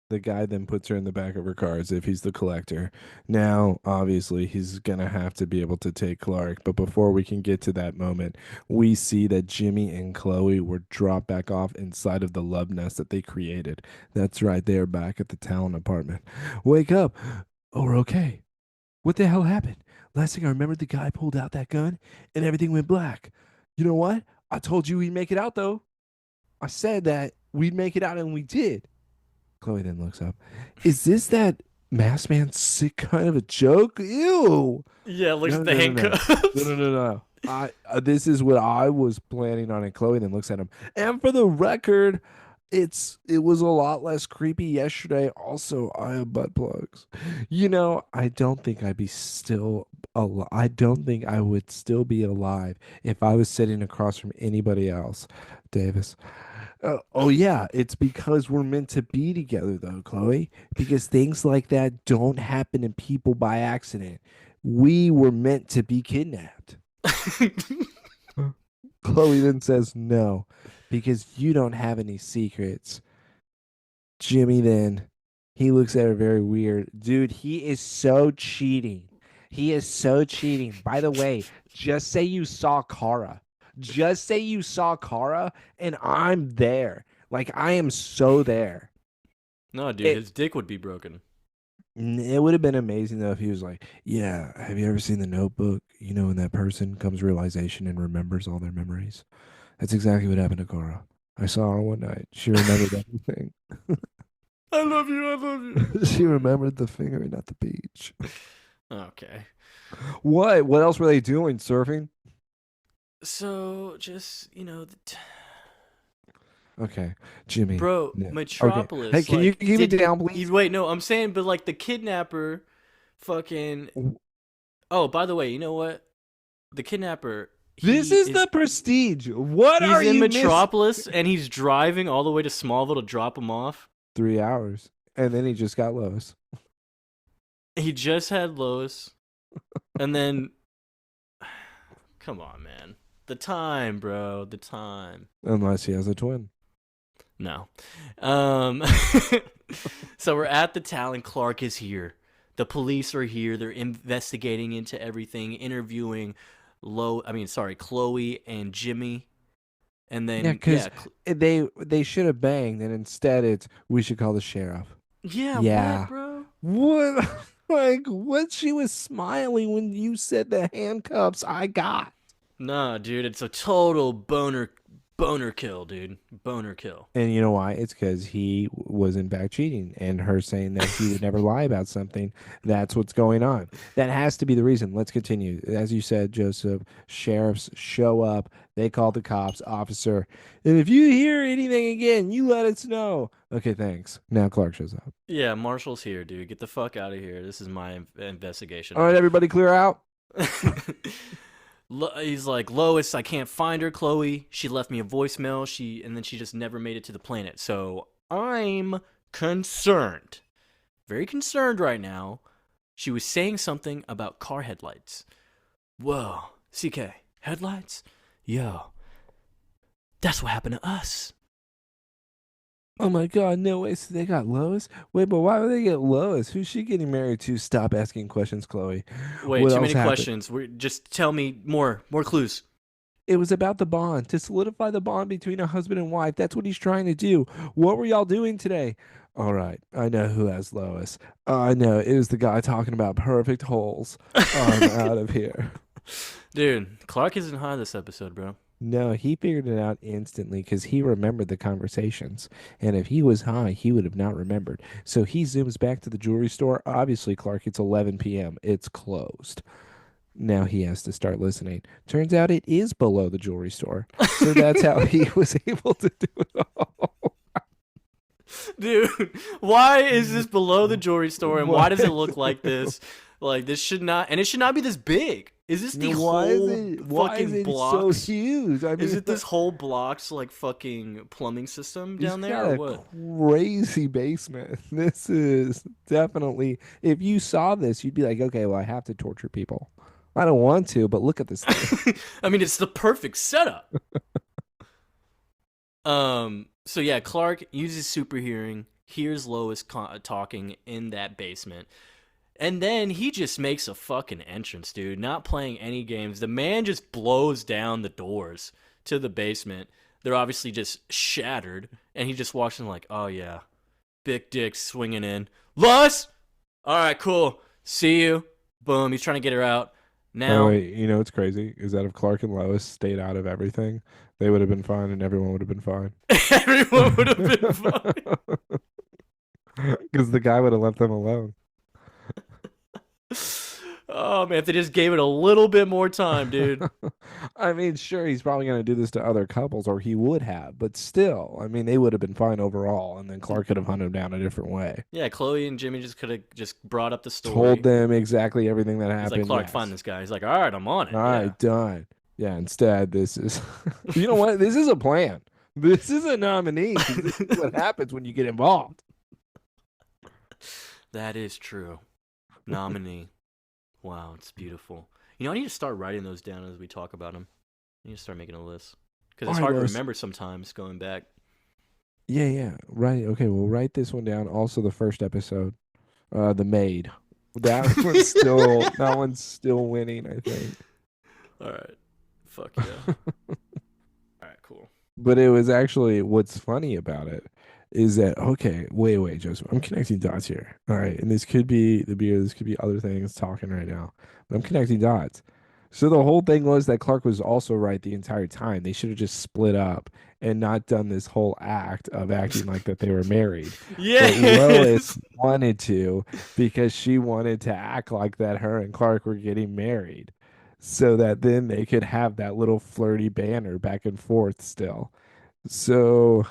The guy then puts her in the back of her car as if he's the collector. Now, obviously, he's going to have to be able to take Clark. But before we can get to that moment, we see that Jimmy and Chloe were dropped back off inside of the love nest that they created. That's right, they are back at the Talon apartment. Wake up. Oh, we're okay. What the hell happened? Last thing I remember, the guy pulled out that gun and everything went black. You know what? I told you we'd make it out, though. I said that we'd make it out, and we did. Chloe then looks up. Is this that masked man sick kind of a joke? Ew. yeah, looks No, at the no, no, no. handcuffs. No. This is what I was planning on, and Chloe then looks at him. And for the record, it was a lot less creepy yesterday. Also, I have butt plugs. I don't think I'd be still alive. I don't think I would still be alive if I was sitting across from anybody else, Davis. Oh yeah, it's because we're meant to be together though, Chloe. Because things like that don't happen to people by accident. We were meant to be kidnapped. Chloe then says no, because you don't have any secrets. Jimmy then, he looks at her very weird. Dude, he is so cheating. He is so cheating. By the way, just say you saw Kara. Just say you saw Kara, and I'm there. Like, I am so there. No, dude, It his dick would be broken. it would have been amazing though if he was like, "Yeah, have you ever seen The Notebook? You know, when that person comes realization and remembers all their memories. That's exactly what happened to Kara. I saw her one night. She remembered everything. I love you. I love you. She remembered the finger, not the beach." Okay. What? What else were they doing? Surfing? So just Okay, Jimmy. bro, No. Okay. Hey, Metropolis. can you Like, keep it did down, you please? wait? No, I'm saying, but like the kidnapper, fucking. Oh, by the way, you know what? The kidnapper, This he is is. the Prestige. What He's are in you missing? Metropolis and he's driving all the way to Smallville to drop him off. 3 hours, and then he just got Lois. He just had Lois, and then, come on, man, the time, bro, the time. Unless he has a twin. No. Um, so we're at the Talon. Clark is here. The police are here. They're investigating into everything, interviewing Chloe and Jimmy. And Yeah, then, because they should have banged, and instead it's we should call the sheriff. yeah, what, Yeah. bro? What? Like what? She was smiling when you said the handcuffs I got. Nah, dude, it's a total boner kill, dude. Boner kill. And you know why? It's because he was in fact cheating, and her saying that he would never lie about something. That's what's going on. That has to be the reason. Let's continue. As you said, Joseph, sheriffs show up. They call the cops, officer. And if you hear anything again, you let us know. Okay, thanks. Now Clark shows up. Yeah, Marshall's here, dude. Get the fuck out of here. This is my investigation All right, now. everybody, clear out. He's like, Lois, I can't find her. Chloe, she left me a voicemail. And then she just never made it to the planet. So I'm concerned, very concerned right now. She was saying something about car headlights. Whoa, CK, headlights? Yo, that's what happened to us. Oh my God, no way. So they got Lois? Wait, but why would they get Lois? Who's she getting married to? Stop asking questions, Chloe. Wait, What too else many happened? questions. Just tell me more clues. It was about the bond, to solidify the bond between a husband and wife. That's what he's trying to do. What were y'all doing today? All right, I know who has Lois. I know it was the guy talking about perfect holes. I'm out of here. Dude, Clark isn't high this episode, bro. No, he figured it out instantly because he remembered the conversations. And if he was high, he would have not remembered. So he zooms back to the jewelry store. Obviously, Clark, it's 11 p.m. It's closed. Now he has to start listening. Turns out it is below the jewelry store. So that's how he was able to do it all. Dude, why is this below the jewelry store and why Why does it is look like this? Like, this should not, and it should not be this big. Is this the whole why is fucking it so blocks? huge? I Is mean, it this whole blocks like fucking plumbing system he's down there got or a what? crazy basement. This is definitely, if you saw this, you'd be like, okay, well, I have to torture people. I don't want to, but look at this thing. I mean, it's the perfect setup. So yeah, Clark uses super hearing, hears Lois talking in that basement. And then he just makes a fucking entrance, dude. Not playing any games. The man just blows down the doors to the basement. They're obviously just shattered. And he just walks in like, oh yeah, big dick swinging in. Lois! All right, cool. See you. Boom. He's trying to get her out. By the Now, way, you know what's crazy is that if Clark and Lois stayed out of everything, they would have been fine and everyone would have been fine. everyone would have been fine. Because the guy would have left them alone. Oh man, if they just gave it a little bit more time, dude. I mean, sure, he's probably going to do this to other couples, or he would have, but still, I mean, they would have been fine overall, and then Clark could have hunted him down a different way. Yeah, Chloe and Jimmy just could have just brought up the Told story. them exactly everything that He's like, happened. Clark, find Yes. this guy. He's like, all right, I'm on All it. Yeah. right, done. Yeah, instead, this is, you know what? This is a plan. This is a nominee because this is what happens when you get involved. That is true. Nominee. Wow, it's beautiful. You know, I need to start writing those down as we talk about them. You need to start making a list because All it's right, hard to Lois. remember sometimes going back. Yeah, yeah. Right. Okay, we'll write this one down. Also, the first episode, the maid. That one's still winning, I think. All right. Fuck yeah. All right. Cool. But it was actually what's funny about it is that okay, wait, Joseph. I'm connecting dots here. All right, and this could be the beer, this could be other things talking right now. But I'm connecting dots. So the whole thing was that Clark was also right the entire time. They should have just split up and not done this whole act of acting like that they were married. But Lois Yes. wanted to because she wanted to act like that her and Clark were getting married so that then they could have that little flirty banter back and forth still. So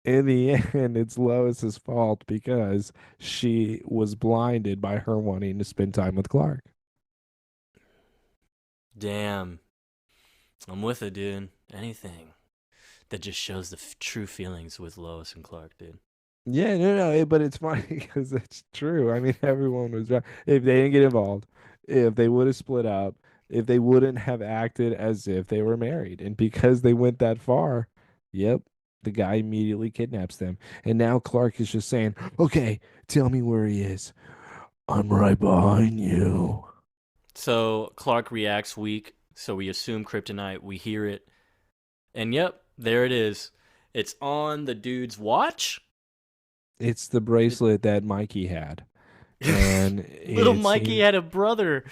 in the end, it's Lois's fault because she was blinded by her wanting to spend time with Clark. Damn. I'm with it, dude. Anything that just shows the true feelings with Lois and Clark, dude. Yeah, no, but it's funny because it's true. I mean, everyone was right. If they didn't get involved, if they would have split up, if they wouldn't have acted as if they were married, and because they went that far, yep, the guy immediately kidnaps them. And now Clark is just saying, "Okay, tell me where he is. I'm right behind you." So Clark reacts weak, so we assume kryptonite. We hear it, and yep, there it is. It's on the dude's watch. It's the It, bracelet that Mikey had, and little it's Mikey he. had a brother.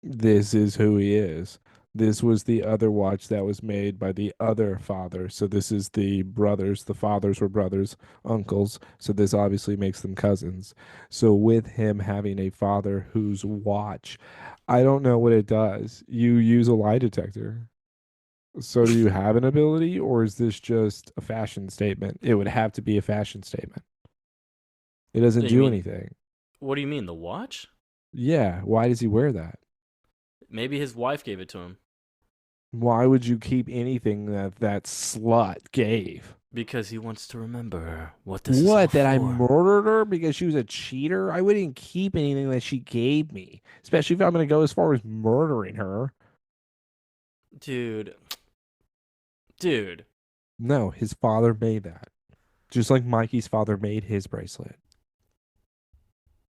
This is who he is. This was the other watch that was made by the other father. So this is the brothers. The fathers were brothers, uncles. So this obviously makes them cousins. So with him having a father whose watch, I don't know what it does. You use a lie detector. So do you have an ability, or is this just a fashion statement? It would have to be a fashion statement. It doesn't You do mean anything. what do you mean the watch? Yeah, why does he wear that? Maybe his wife gave it to him Why would you keep anything that that slut gave? because he wants to remember what this is all What, that I for. murdered her because she was a cheater? I wouldn't keep anything that she gave me, especially if I'm going to go as far as murdering her. Dude, dude, No, his father made that. Just like Mikey's father made his bracelet.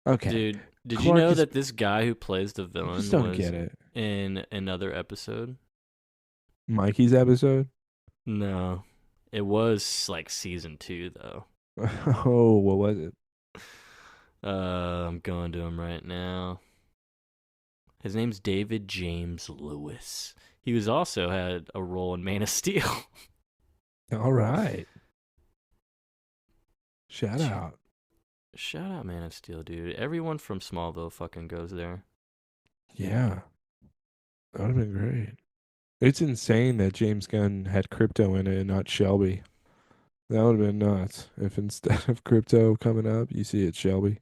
Okay. dude. Did you Clark know is. that this guy who plays the I just villain don't was get it. in another episode? Mikey's episode? No. It was like season 2 though. Oh, what was it? I'm going to him right now. His name's David James Lewis. He was also had a role in Man of Steel. All right. Shout out. Shout out Man of Steel, dude. Everyone from Smallville fucking goes there. Yeah. That would have been great. It's insane that James Gunn had crypto in it and not Shelby. That would have been nuts if instead of crypto coming up, you see it Shelby.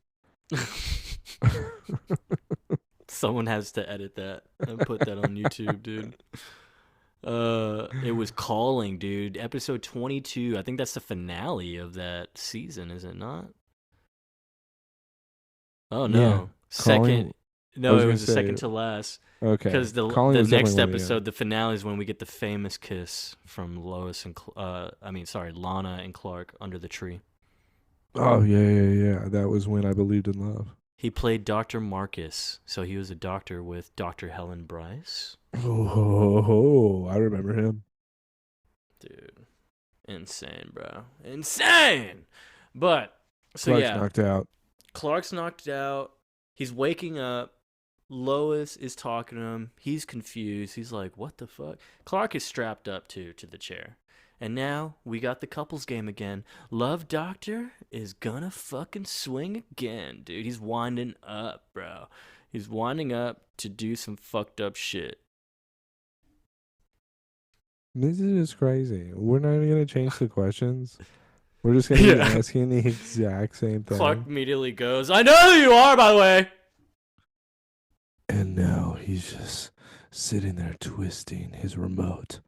Someone has to edit that and put that on YouTube, dude. It was Calling, dude. Episode 22. I think that's the finale of that season, is it not? Oh Yeah, no. calling. Second. I No, was it gonna was the say second to last. okay. Because the Calling the was definitely next one of the. episode, the finale is when we get the famous kiss from Lois and Lana and Clark under the tree. Oh yeah. That was when I believed in love. He played Dr. Marcus, so he was a doctor with Dr. Helen Bryce. Oh, I remember him. Dude, insane, bro, insane. But so Clark's yeah, knocked out. Clark's knocked out. He's waking up. Lois is talking to him. He's confused. He's like, what the fuck? Clark is strapped up to the chair. And now we got the couples game again. Love Doctor is gonna fucking swing again, dude. He's winding up, bro. He's winding up to do some fucked up shit. This is just crazy. We're not even gonna change the questions. We're just gonna be Yeah. asking the exact same Clark thing. immediately goes, I know who you are, by the way. And now he's just sitting there twisting his remote.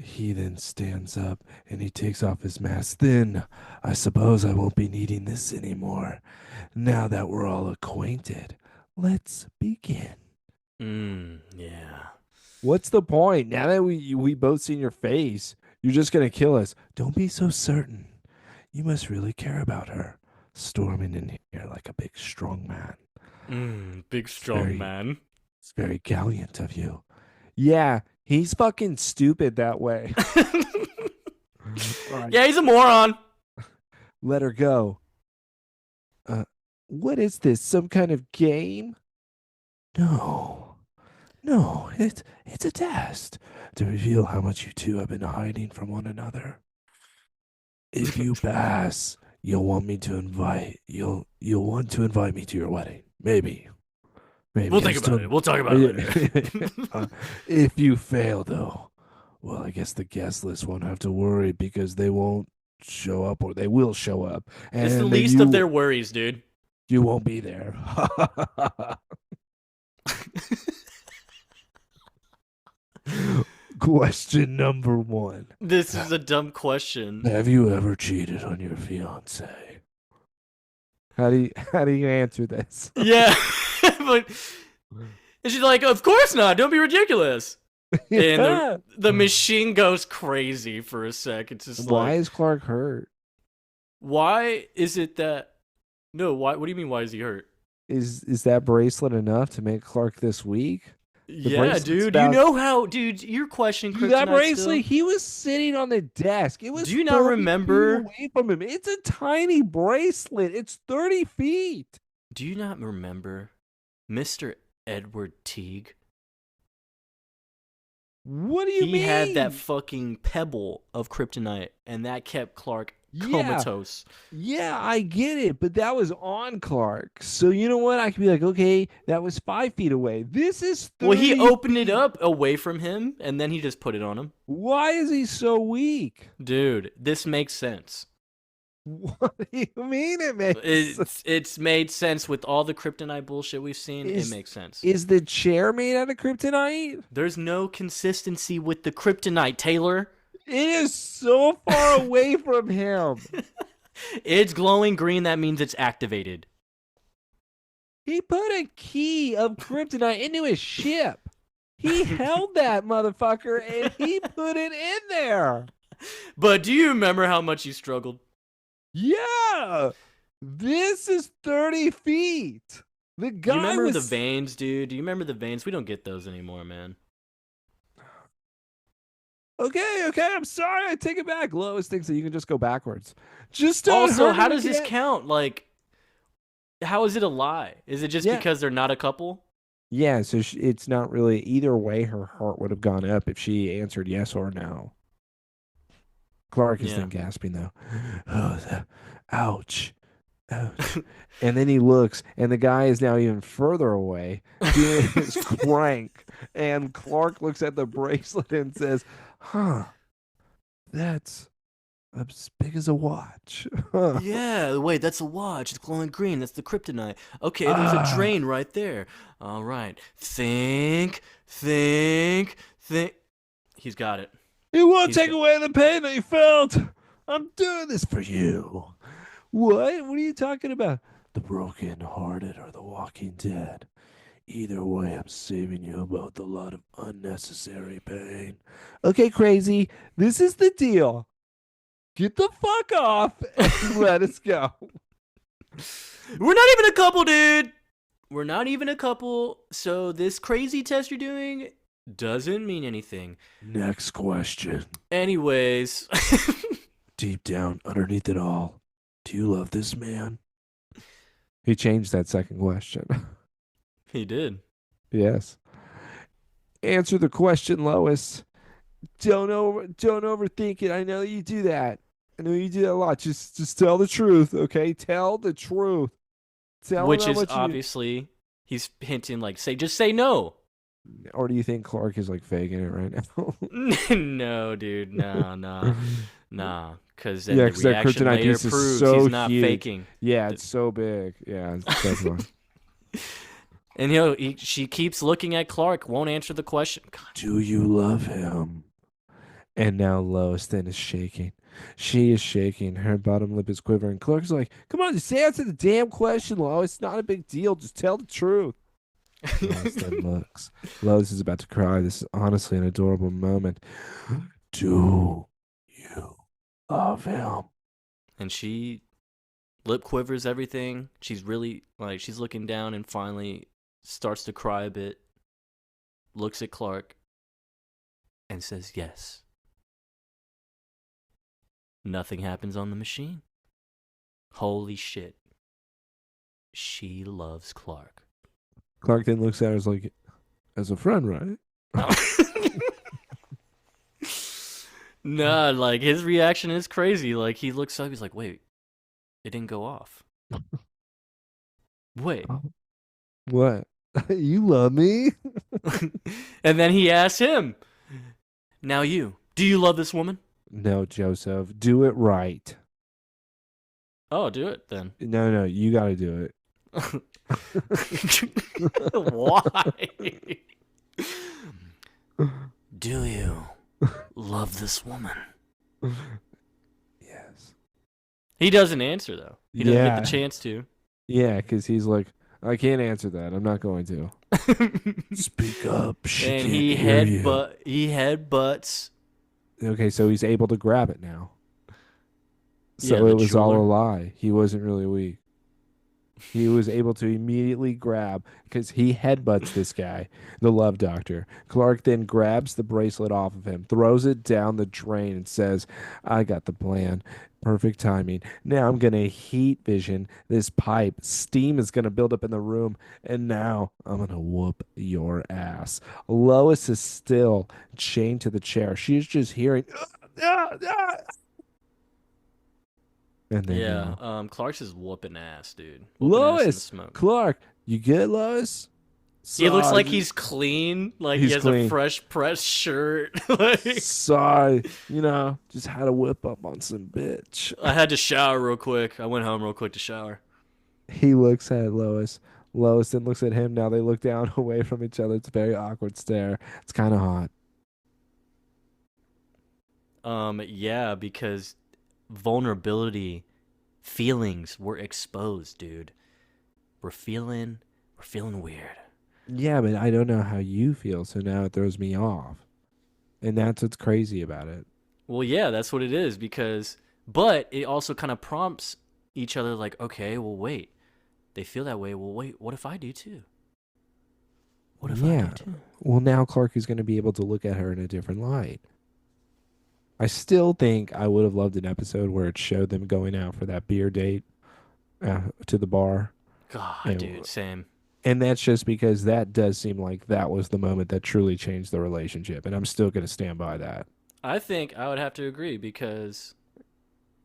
He then stands up and he takes off his mask. Then I suppose I won't be needing this anymore. Now that we're all acquainted, let's begin. Yeah. What's the point? Now that we both seen your face, you're just gonna kill us. Don't be so certain. You must really care about her. Storming in here like a big strong man. Big It's strong very man. it's very gallant of you. Yeah, he's fucking stupid that way. All right, Yeah, he's a moron. let her go. Uh, what is this? Some kind of game? No. No, it's a test to reveal how much you two have been hiding from one another. If you pass, you'll want to invite me to your wedding. Maybe. We'll Maybe. I'm think about still it. We'll talk about it later. Uh, if you fail though, well, I guess the guest list won't have to worry because they won't show up or they will show up It's the and then least of their worries, dude. you won't be there. Question number 1. This is a dumb question. Have you ever cheated on your fiance? How do you answer this? Yeah, but and she's like, "Of course not. Don't be ridiculous." And Yeah. the machine goes crazy for a sec. It's just Why like, is Clark hurt? why is it that? No, why? What do you mean? Why is he hurt? Is that bracelet enough to make Clark this weak? The Yeah, bracelet's dude. You about know how, dude? You're questioning that kryptonite bracelet. still. He was sitting on the desk. It was Do you not 30 feet remember? away from him. It's a tiny bracelet. It's 30 feet. Do you not remember, Mr. Edward Teague? What do you He mean? had that fucking pebble of kryptonite, and that kept Clark Yeah. comatose. Yeah, I get it, but that was on Clark. So you know what? I could be like, okay, that was 5 feet away. This is 30 Well, he opened it feet. up away from him, and then he just put it on him. Why is he so weak? Dude, this makes sense. What do you mean it makes sense? It's made sense with all the kryptonite bullshit we've seen. It Is makes sense. is the chair made out of kryptonite? There's no consistency with the kryptonite, Taylor. It is so far away from him. It's glowing green. That means it's activated. He put a key of kryptonite into his ship. He held that motherfucker and he put it in there. But do you remember how much you struggled? Yeah. This is 30 feet. The Do you guy remember was the veins, dude? Do you remember the veins? We don't get those anymore, man. Okay, I'm sorry. I take it back. Lois thinks that you can just go backwards. Just don't Also, hurt how him does this again. count? Like, how is it a lie? Is it just Yeah. because they're not a couple? Yeah, so it's not really either way. Her heart would have gone up if she answered yes or no. Clark is Yeah. then gasping though. Oh, ouch. Ouch. And then he looks, and the guy is now even further away doing his crank. And Clark looks at the bracelet and says, huh, that's as big as a watch. Huh. Yeah, wait, that's a watch. It's glowing green. That's the kryptonite. Okay, there's a drain right there. All right. Think. He's got it. It won't He's take got- away the pain that you felt. I'm doing this for you. What? What are you talking about? The broken hearted or the walking dead. Either way, I'm saving you both a lot of unnecessary pain. Okay, crazy. This is the deal. Get the fuck off and let us go. We're not even a couple, dude. We're not even a couple. So this crazy test you're doing doesn't mean anything. Next question. Anyways. Deep down, underneath it all, do you love this man? He changed that second question. He did. Yes. Answer the question, Lois. Don't overthink it. I know you do that. I know you do that a lot. Just tell the truth, okay? Tell the truth. Tell Which him how is much obviously, he's hinting like, just say no. Or do you think Clark is like faking it right now? No, dude. Nah. Because Yeah, the 'cause that reaction kryptonite later piece is proves so he's not huge. faking. Yeah, it's so big. Yeah, that's why. And she keeps looking at Clark, won't answer the question. God. Do you love him? And now Lois then is shaking. She is shaking. Her bottom lip is quivering. Clark's like, come on, just answer the damn question, Lois. It's not a big deal. Just tell the truth. Lois then looks. Lois is about to cry. This is honestly an adorable moment. Do you love him? And she lip quivers everything. She's really like she's looking down and finally starts to cry a bit. Looks at Clark and says yes. Nothing happens on the machine. Holy shit. She loves Clark. Clark then looks at her as a friend, right? Nah, like his reaction is crazy. Like he looks up, he's like, wait, it didn't go off. Wait. What? You love me? And then he asks him, now you, do you love this woman? No, Joseph. Do it right. Oh, do it then. No, you got to do it. Why? Do you love this woman? Yes. He doesn't answer though. He doesn't get Yeah. the chance to. Yeah, because he's like, I can't answer that. I'm not going to. Speak up. She And can't he hear you. headbutts. Okay, so he's able to grab it now. Yeah, So the it was all jeweler. a lie. He wasn't really weak. He was able to immediately grab because he headbutts this guy, the love doctor. Clark then grabs the bracelet off of him, throws it down the drain, and says, I got the plan. Perfect timing. Now I'm going to heat vision this pipe. Steam is going to build up in the room, and now I'm going to whoop your ass. Lois is still chained to the chair. She's just hearing, "Ah, ah," and then Yeah, Clark's is whooping ass, dude. Whooping ass in the Lois, smoke. Clark, you good, Lois? He looks like Sorry, he's clean, like he he's has a clean. fresh pressed shirt. Like Sorry, just had to whip up on some bitch. I had to shower real quick. I went home real quick to shower. He looks at Lois. Lois then looks at him. Now they look down away from each other. It's a very awkward stare. It's kind of hot. Yeah, because vulnerability, feelings were exposed, dude. We're feeling weird. Yeah, but I don't know how you feel, so now it throws me off. And that's what's crazy about it. Well, yeah, that's what it is because, but it also kind of prompts each other like, okay, well, wait. They feel that way. Well, wait, what if I do too? What if I do Yeah. too? Well, now Clark is going to be able to look at her in a different light. I still think I would have loved an episode where it showed them going out for that beer date to the bar. God, And, dude, same. and that's just because that does seem like that was the moment that truly changed the relationship. And I'm still going to stand by that. I think I would have to agree because,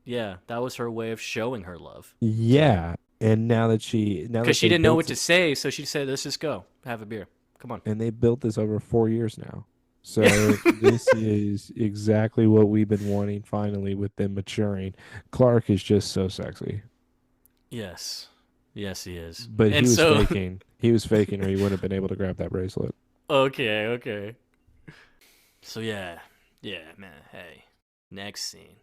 yeah, that was her way of showing her love to him. Yeah. And now Because that she they didn't know what built to it, say, so she said, let's just go. Have a beer. Come on. and they built this over 4 years now. So this is exactly what we've been wanting finally with them maturing. Clark is just so sexy. Yes. Yes, he is. But he And was so, faking. He was faking or he wouldn't have been able to grab that bracelet. okay. So, yeah. Yeah, man. Hey. Next scene.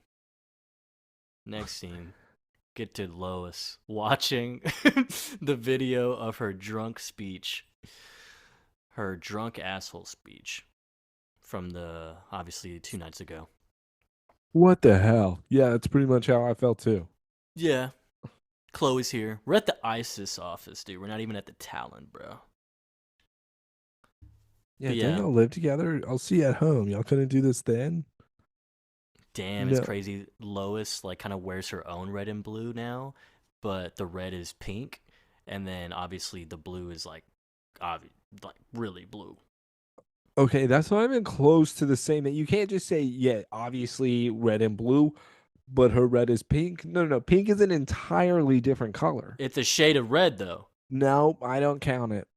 Get to Lois watching the video of her drunk speech. Her drunk asshole speech from obviously 2 nights ago. What the hell? Yeah, that's pretty much how I felt too. Yeah. Chloe's here. We're at the ISIS office, dude. We're not even at the Talon, bro. Yeah, But don't yeah. y'all live together? I'll see you at home. Y'all couldn't do this then? Damn, it's No. crazy. Lois like kind of wears her own red and blue now, but the red is pink, and then obviously the blue is like really blue. Okay, that's not even close to the same. That you can't just say, yeah, obviously red and blue, but her red is pink. No. Pink is an entirely different color. It's a shade of red though. No, I don't count it.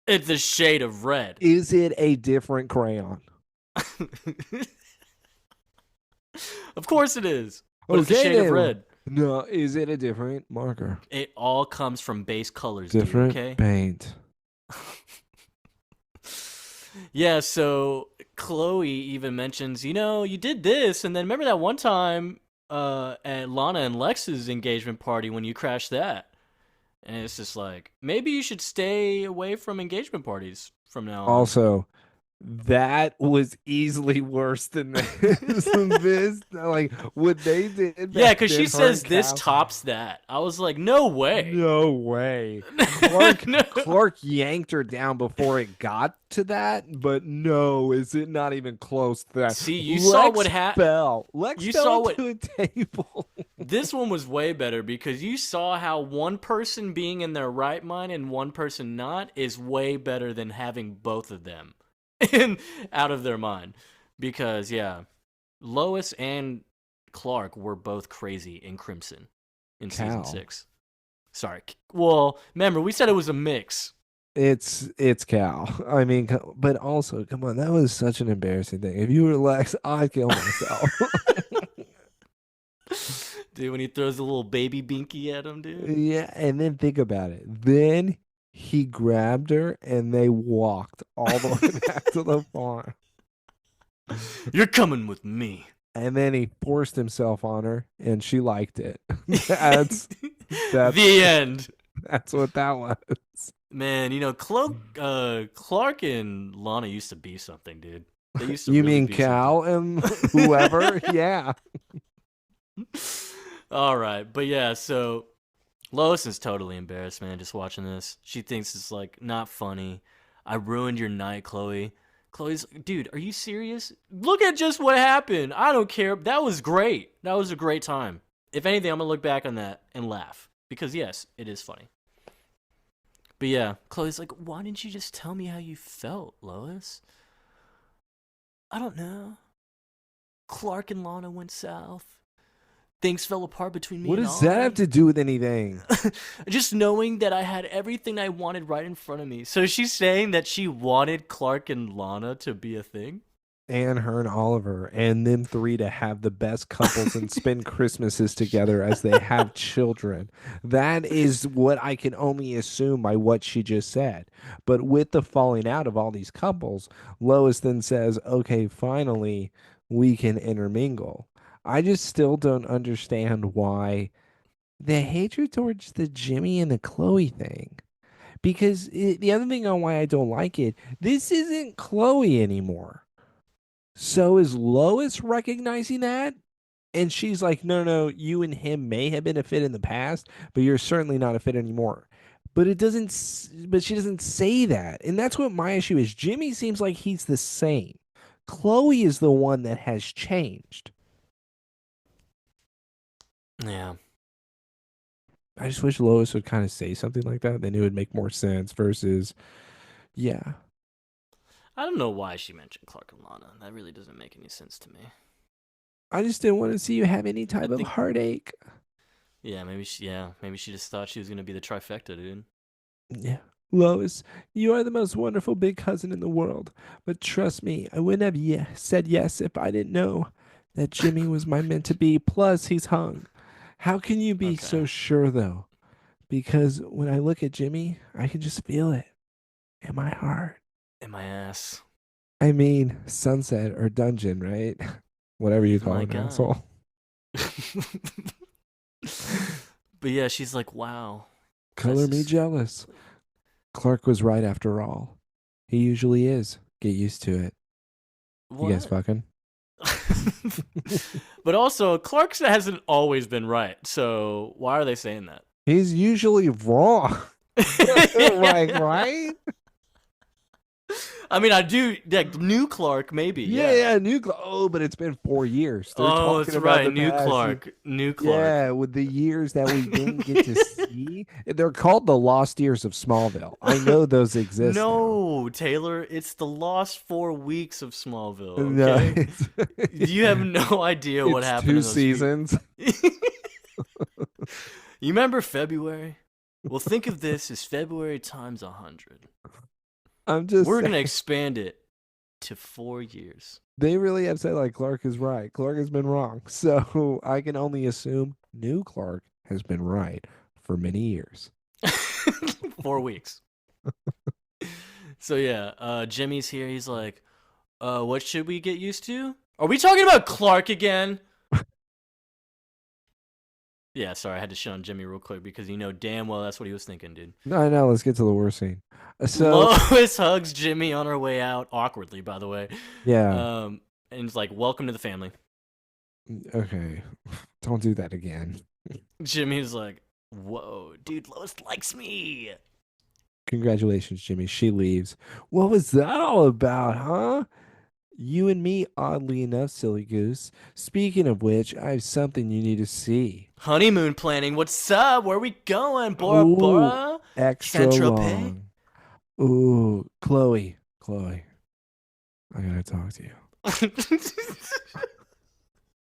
It's a shade of red. Is it a different crayon? Of course it is. But it's a Okay, shade of then. red. No, is it a different marker? It all comes from base colors, dude, Different okay? paint. Yeah, so Chloe even mentions, you did this, and then remember that one time at Lana and Lex's engagement party when you crashed that? And it's just like, maybe you should stay away from engagement parties from now on. Also, that was easily worse than this. This, like, what they did Yeah, back because she then, her says and this Cal. tops that. I was like, no way. No way. Clark No. Clark yanked her down before it got to that, but no, is it not even close to that? See, you saw what Lex you fell saw what into a table. this one was way better because you saw how one person being in their right mind and one person not is way better than having both of them in out of their mind. Because yeah, Lois and Clark were both crazy in Crimson in season Cal. 6. Sorry. Well, remember we said it was a mix. It's Cal. I mean, but also, come on, that was such an embarrassing thing. If you were Lex, I'd kill myself. Dude, when he throws a little baby binky at him, dude. Yeah, and then think about it. Then he grabbed her and they walked all the way back to the farm. You're coming with me. And then he forced himself on her and she liked it. That's that's The end. that's what that was. Man, Clark and Lana used to be something, dude. They used to You really mean be something. Cal and whoever? Yeah. All right, but yeah, so Lois is totally embarrassed, man, just watching this. She thinks it's like not funny. I ruined your night, Chloe. Chloe's, dude, are you serious? Look at just what happened. I don't care. That was great. That was a great time. If anything, I'm gonna look back on that and laugh because yes, it is funny. But yeah, Chloe's like, why didn't you just tell me how you felt, Lois? I don't know. Clark and Lana went south. Things fell apart between me What and does that have Ollie. to do with anything? Just knowing that I had everything I wanted right in front of me. So she's saying that she wanted Clark and Lana to be a thing? And her and Oliver and them three to have the best couples and spend Christmases together as they have children. That is what I can only assume by what she just said. But with the falling out of all these couples, Lois then says, okay, finally we can intermingle. I just still don't understand why the hatred towards the Jimmy and the Chloe thing. Because the other thing on why I don't like it, this isn't Chloe anymore. So is Lois recognizing that? And she's like, no, no, you and him may have been a fit in the past, but you're certainly not a fit anymore. But it doesn't, but she doesn't say that. And that's what my issue is. Jimmy seems like he's the same. Chloe is the one that has changed. Yeah. I just wish Lois would kind of say something like that. Then it would make more sense versus, yeah. I don't know why she mentioned Clark and Lana. That really doesn't make any sense to me. I just didn't want to see you have any I type of think, heartache. maybe she just thought she was gonna be the trifecta, dude. Yeah. Lois, you are the most wonderful big cousin in the world. But trust me, I wouldn't have said yes if I didn't know that Jimmy was my meant to be. Plus, he's hung. How can you be Okay. so sure, though? Because when I look at Jimmy, I can just feel it in my heart. In my ass. I mean, sunset or dungeon, right? Whatever you He's call my an guy. asshole. But yeah, she's like, wow. Color Tess me is jealous. Clark was right after all. He usually is. Get used to it. You guys what? fucking? But also, Clark hasn't always been right. So why are they saying that? He's usually wrong. Like, right? I mean, I do. Like, new Clark, maybe. Yeah, Yeah. yeah, Oh, but it's been 4 years. They're Oh, talking it's about right. the New past. Clark. New Clark. Yeah, with the years that we didn't get to see. They're called the lost years of Smallville. I know those exist now. No, Taylor. It's the lost 4 weeks of Smallville. No, Okay. You have no idea what it's happened two in those few. seasons. You remember February? Well, think of this as February times 100. I'm just We're saying. gonna expand it to 4 years. They really have said like Clark is right. Clark has been wrong. So I can only assume new Clark has been right for many years. 4 weeks. So yeah, Jimmy's here. He's like, what should we get used to? Are we talking about Clark again? Yeah, sorry, I had to shit on Jimmy real quick because you know damn well that's what he was thinking, dude. No, no, let's get to the worst scene. So, Lois hugs Jimmy on her way out, awkwardly, by the way. yeah, Um, and it's like, welcome to the family. okay. Don't do that again. Jimmy's like, whoa, dude, Lois likes me. Congratulations, Jimmy. She leaves. What was that all about, huh? You and me, oddly enough, silly goose. Speaking of which, I have something you need to see. Honeymoon planning, what's up? Where we going? Bora Ooh, Bora? extra Saint Tropez? long. Ooh, Chloe. Chloe, I gotta talk to you.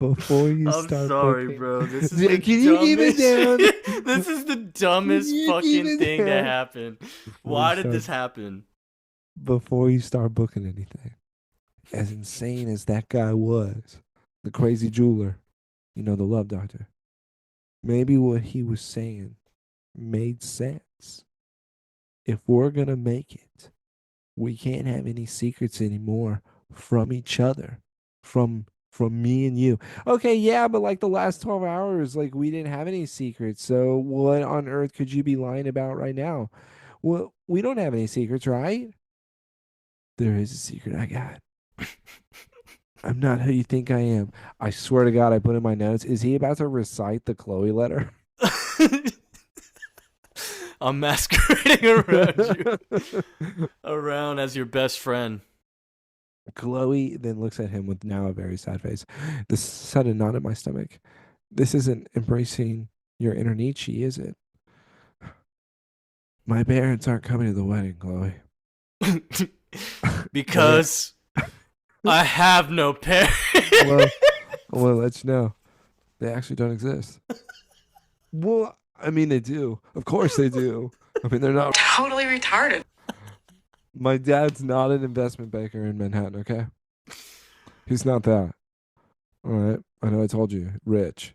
Before you I'm start sorry, booking. bro. This is the Can you keep it dumbest down? shit. This is the Can dumbest you keep fucking it thing to down? happen. Before you Why did start this happen? before you start booking anything. As insane as that guy was, the crazy jeweler, the love doctor. Maybe what he was saying made sense. If we're gonna make it, we can't have any secrets anymore from each other, from me and you. Okay, yeah, but like the last 12 hours, like we didn't have any secrets. So what on earth could you be lying about right now? Well, we don't have any secrets, right? There is a secret I got. I'm not who you think I am. I swear to God, I put in my notes. Is he about to recite the Chloe letter? I'm masquerading around you, around as your best friend. Chloe then looks at him with now a very sad face. The sudden knot in my stomach. This isn't embracing your inner Nietzsche, is it? My parents aren't coming to the wedding, Chloe. They Because I have no parents. well, I want to let you know they actually don't exist. Well, I mean they do. Of course they do. I mean they're not. Totally retarded. My dad's not an investment banker in Manhattan. Okay, he's not that. All right. I know I told you, rich.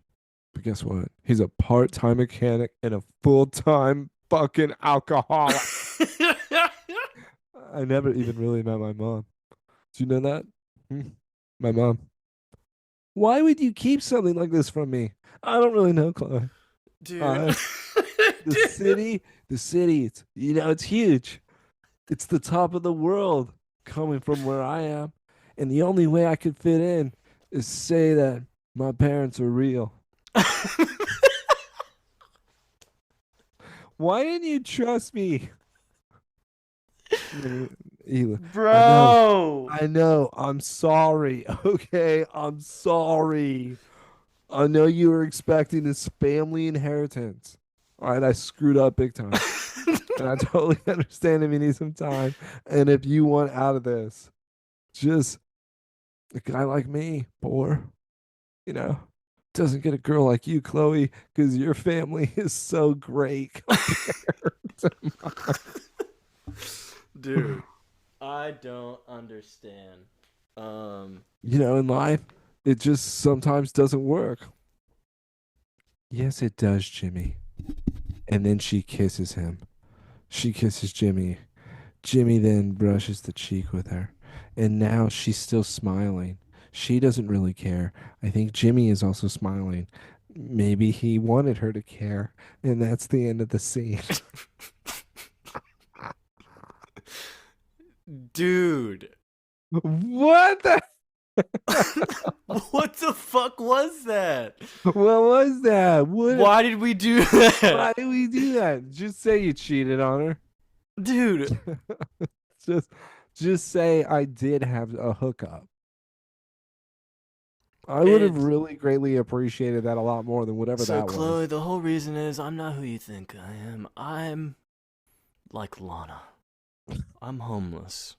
But guess what? He's a part-time mechanic and a full-time fucking alcoholic. I never even really met my mom. Do you know that? Hmm? My mom. Why would you keep something like this from me? I don't really know, Chloe. Dude. Uh, the Dude. city, the city, it's huge. It's the top of the world coming from where I am. And the only way I could fit in is say that my parents are real. Why didn't you trust me? I know. Bro. I know. I'm sorry. Okay. I'm sorry. I know you were expecting this family inheritance. All right. I screwed up big time. And I totally understand if you need some time. And if you want out of this, just a guy like me, poor, you know, doesn't get a girl like you, Chloe, because your family is so great compared to Dude, mine. I don't understand. Um, In life, it just sometimes doesn't work. Yes, it does, Jimmy. And then she kisses him. She kisses Jimmy. Jimmy then brushes the cheek with her. And now she's still smiling. She doesn't really care. I think Jimmy is also smiling. Maybe he wanted her to care. And that's the end of the scene. dude, What the? what the fuck was that? What was that? Why did we do Why that? did we do that? Just say you cheated on her. Dude, just just say I did have a hookup. I would have it's really greatly appreciated that a lot more than whatever so that Chloe, was. the whole reason is I'm not who you think I am. I'm like Lana. I'm homeless.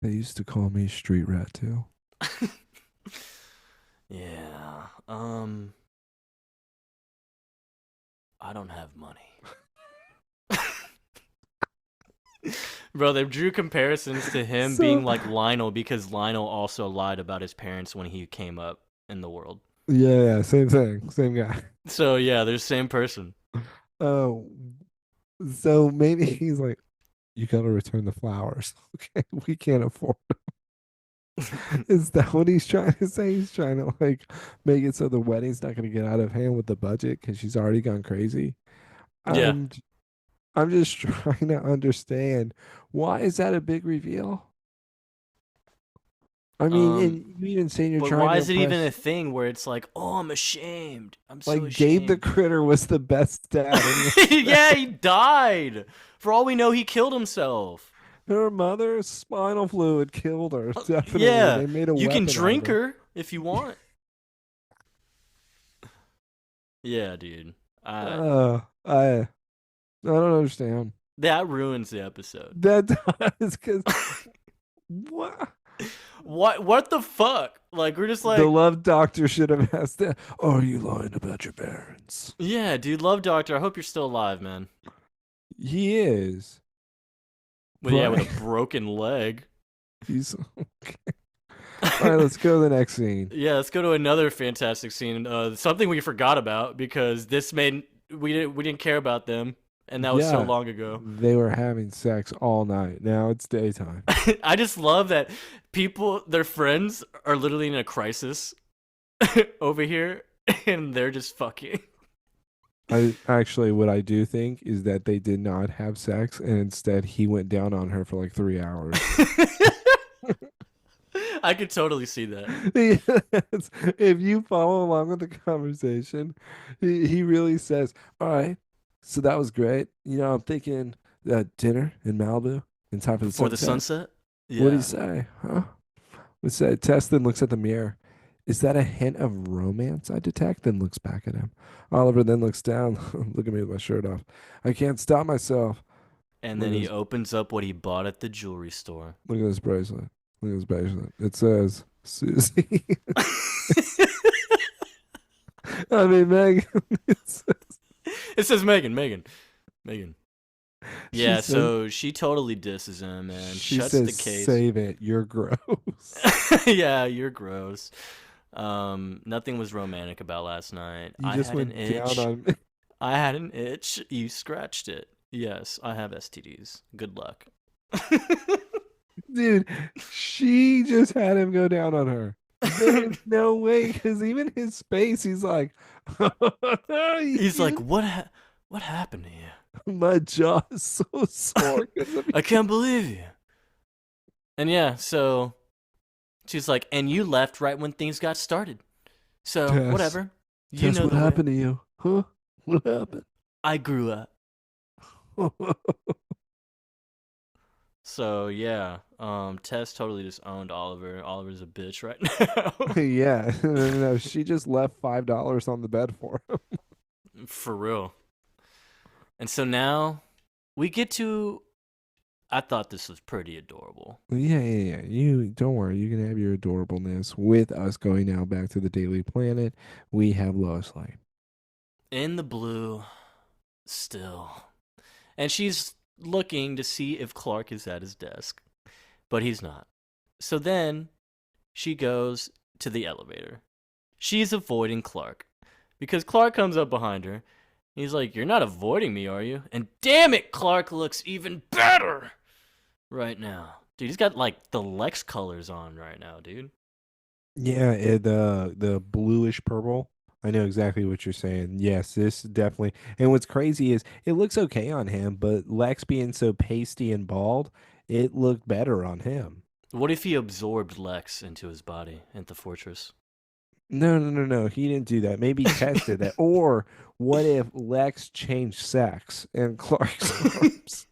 They used to call me street rat too. Yeah. I don't have money. Bro, they drew comparisons to him So being like Lionel because Lionel also lied about his parents when he came up in the world. yeah, same thing, same guy. So yeah, they're the same person. Oh, so maybe he's like, you gotta return the flowers. Okay, we can't afford. Is that what he's trying to say? He's trying to like make it so the wedding's not going to get out of hand with the budget because she's already gone crazy. Yeah. I'm I'm just trying to understand why is that a big reveal? I mean, Um, and you even saying you're but trying why to is it even a impress. thing where it's like, oh, I'm ashamed. I'm so Like Gabe the ashamed. Critter was the best dad, and Yeah, he died. For all we know, he killed himself. her mother's spinal fluid killed her. Definitely, Yeah, they made a you can weapon out of drink her. her if you want. Yeah, dude. I don't understand. That ruins the episode. That does because what What the fuck? Like we're just the like, love doctor should have asked that. Are you lying about your parents? yeah, dude, Love Doctor. I hope you're still alive, man. He is, Well, yeah, with a but broken leg. he's all right. Let's go to the next scene. Yeah, let's go to another fantastic scene. Something we forgot about because this made we didn't care about them, and that was so Yeah, long ago. they were having sex all night. Now it's daytime. I just love that people, their friends, are literally in a crisis over here, and they're just fucking. I actually, what I do think is that they did not have sex, and instead he went down on her for like 3 hours. I could totally see that. Yes. If you follow along with the conversation, he really says, "All right, so that was great. I'm thinking dinner in Malibu in time for the Before the sunset." sunset? What do you Yeah. say? Huh? We say, Tess then looks at the mirror. Is that a hint of romance I detect? Then looks back at him. Oliver then looks down. Look at me with my shirt off. I can't stop myself. And Look then at he this. opens up what he bought at the jewelry store. Look at this bracelet. Look at this bracelet. It says Susie. I mean Meg. It says Megan, Megan, Megan. She Yeah, says so she totally disses him and she shuts the says case. save it. You're gross. Yeah, you're gross. Nothing was romantic about last night. You I just had an went down itch. on me. I had an itch. You scratched it. Yes, I have STDs. Good luck. Dude, she just had him go down on her. There's no way, because even his face, he's like, He's like, "You- what happened to you? my jaw is so sore because of I you." can't believe you. And yeah, so she's like, and you left right when things got started. So Tess, whatever. You Tess, know what the way. happened to you? Huh? What happened? I grew up. So yeah, Tess totally just owned Oliver. Oliver's a bitch right now. Yeah, no, she just left $5 on the bed for him. For real. And so now we get to. I thought this was pretty adorable. Yeah, yeah, yeah. You don't worry. You can have your adorableness with us going now back to the Daily Planet. We have Lois Lane. In the blue, still. And she's looking to see if Clark is at his desk, but he's not. So then she goes to the elevator. She's avoiding Clark because Clark comes up behind her. He's like, "You're not avoiding me, are you?" And damn it, Clark looks even better right now. Dude, he's got like the Lex colors on right now, dude. Yeah, the bluish purple. I know exactly what you're saying. Yes, this definitely. And what's crazy is it looks okay on him, but Lex being so pasty and bald, it looked better on him. What if he absorbed Lex into his body at the fortress? No, no, no, no. He didn't do that. Maybe Tess did that. Or what if Lex changed sex and Clark's arms,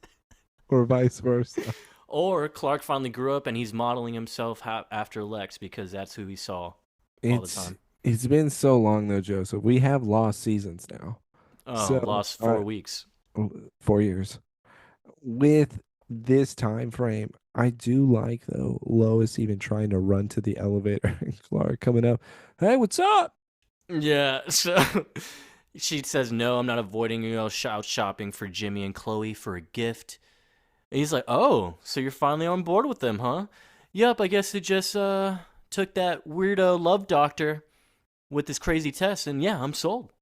or vice versa? Or Clark finally grew up and he's modeling himself after Lex because that's who he saw all the It's time. it's been so long though, Joseph. We have lost seasons now. Oh, So, lost 4 weeks. 4 years. With this time frame, I do like though Lois even trying to run to the elevator and Clark coming up. Hey, what's up? Yeah, so she says, "No, I'm not avoiding you. I'll out shopping for Jimmy and Chloe for a gift." And he's like, "Oh, so you're finally on board with them, huh?" "Yep, I guess it just took that weirdo love doctor with this crazy test, and yeah, I'm sold."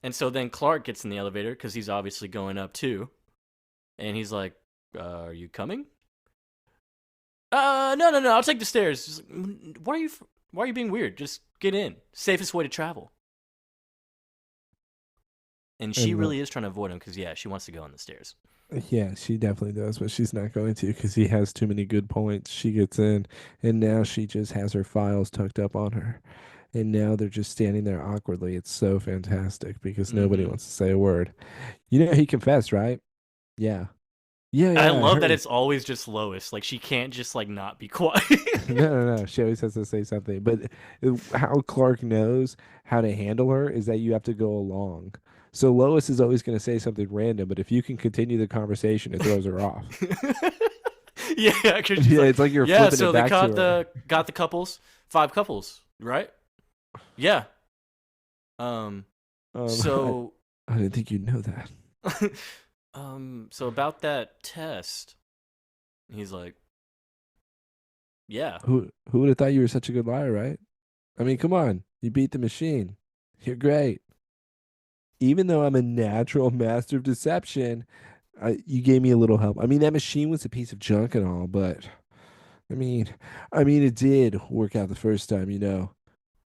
And so then Clark gets in the elevator because he's obviously going up too. And he's like, "Are you coming?" No, no, no. I'll take the stairs. Just like, why are you being weird? Just get in. Safest way to travel. And she And really is trying to avoid him because yeah, she wants to go on the stairs. yeah, she definitely does, but she's not going to because he has too many good points. She gets in, and now she just has her files tucked up on her. And now they're just standing there awkwardly. It's so fantastic because nobody Mm-hmm. wants to say a word. You know, he confessed, right? Yeah. Yeah, I yeah, I love that heard. it's always just Lois. Like she can't just like not be quiet. No, no, no. She always has to say something. But how Clark knows how to handle her is that you have to go along. So Lois is always going to say something random, but if you can continue the conversation, it throws her off. Yeah, because she's Yeah, like, it's like you're yeah. flipping it So they back to caught her. the couples, 5 couples, right? Yeah. Um. I, So, I didn't think you'd know that. so about that test, he's like, yeah. Who would have thought you were such a good liar, right? I mean, come on. You beat the machine. You're great. Even though I'm a natural master of deception, you gave me a little help. I mean, that machine was a piece of junk and all, but I mean, it did work out the first time,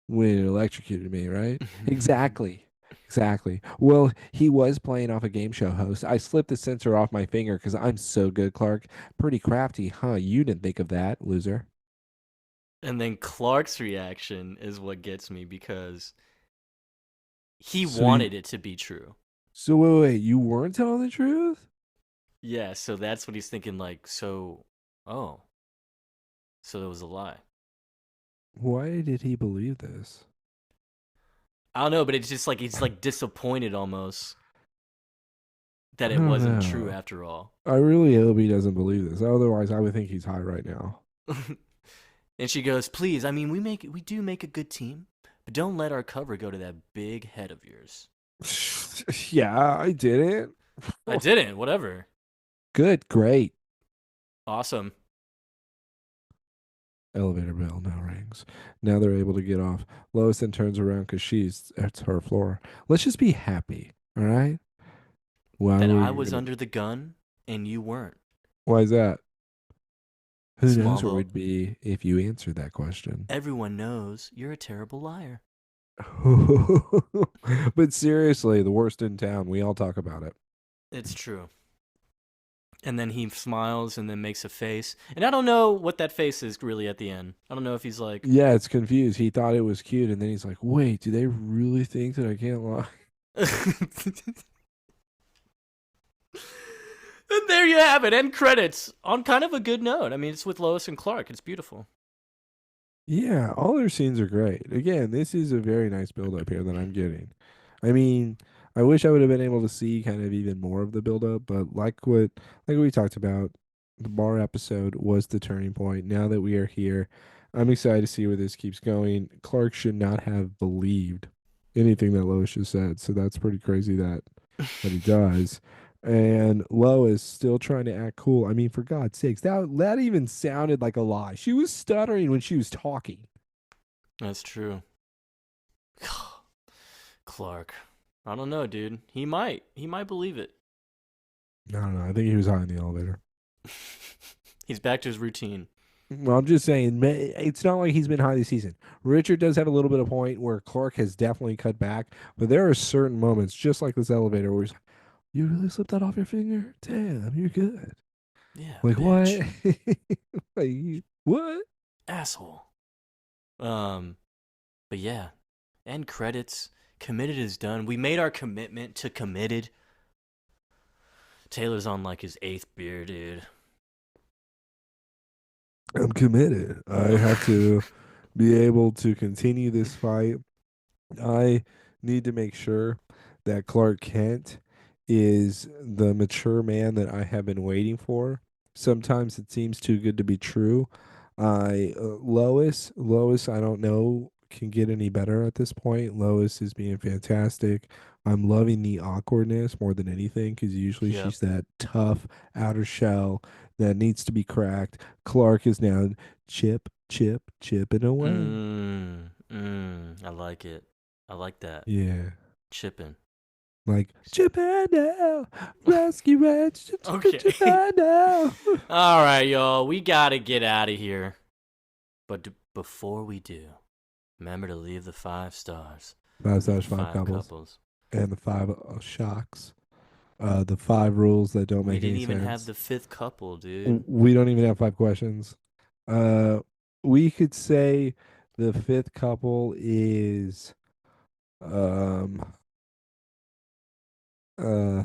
when it electrocuted me, right? Exactly. Exactly. Well, he was playing off a game show host. I slipped the sensor off my finger because I'm so good, Clark. Pretty crafty, huh? You didn't think of that, loser. And then Clark's reaction is what gets me because he So you, wanted it to be true. so wait, you weren't telling the truth? Yeah, so that's what he's thinking. Like, so, oh, so it was a lie. Why did he believe this? I don't know, but it's just like he's like disappointed almost that I it don't wasn't true know. after all. I really hope he doesn't believe this. Otherwise, I would think he's high right now. And she goes, "Please, I mean, we do make a good team, but don't let our cover go to that big head of yours." Yeah, I did it. I didn't. Whatever. Good, great. Awesome. Elevator bell now rings. Now they're able to get off. Lois then turns around because it's her floor. Let's just be happy, all right? Why That were I you was gonna? under the gun and you weren't. Why is that? Who knows where Smallville. we'd be if you answered that question? Everyone knows you're a terrible liar. But seriously, the worst in town. We all talk about it. It's true. And then he smiles and then makes a face. And I don't know what that face is really at the end. I don't know if he's like, Yeah, it's confused. He thought it was cute, and then he's like, "Wait, do they really think that I can't lie?" and there you have it. End credits on kind of a good note. I mean, it's with Lois and Clark. It's beautiful. Yeah, all their scenes are great. Again, this is a very nice build up here that I'm getting. I mean, I wish I would have been able to see kind of even more of the build up, but like we talked about, the bar episode was the turning point. Now that we are here, I'm excited to see where this keeps going. Clark should not have believed anything that Lois just said, so that's pretty crazy that he does. And Lois still trying to act cool. I mean, for God's sakes, that even sounded like a lie. She was stuttering when she was talking. That's true. Clark. I don't know, dude. He might. He might believe it. I don't know. I think he was high in the elevator. He's back to his routine. Well, I'm just saying, it's not like he's been high this season. Richard does have a little bit of point where Clark has definitely cut back, but there are certain moments, just like this elevator, where he's like, "You really slipped that off your finger? Damn, you're good." Yeah, Like bitch. what? Like what? Asshole. Um, but yeah. End credits. Committed is done. We made our commitment to Committed. Taylor's on like his 8th beer, dude. I'm committed. I have to be able to continue this fight. I need to make sure that Clark Kent is the mature man that I have been waiting for. Sometimes it seems too good to be true. Lois, I don't know, can get any better at this point. Lois is being fantastic. I'm loving the awkwardness more than anything because usually Yep. she's that tough outer shell that needs to be cracked. Clark is now chipping away. I like it. I like that. Yeah. Chipping. Like Japan now, rescue ranch, Okay. Japan now. All right, y'all. We got to get out of here. But before we do, remember to leave the 5 stars. Five Leave stars, the five five couples, couples. and the five shocks. The five rules that don't We make didn't any even have sense. the 5th couple, dude. We don't even have 5 questions. Uh, we could say the fifth couple is um uh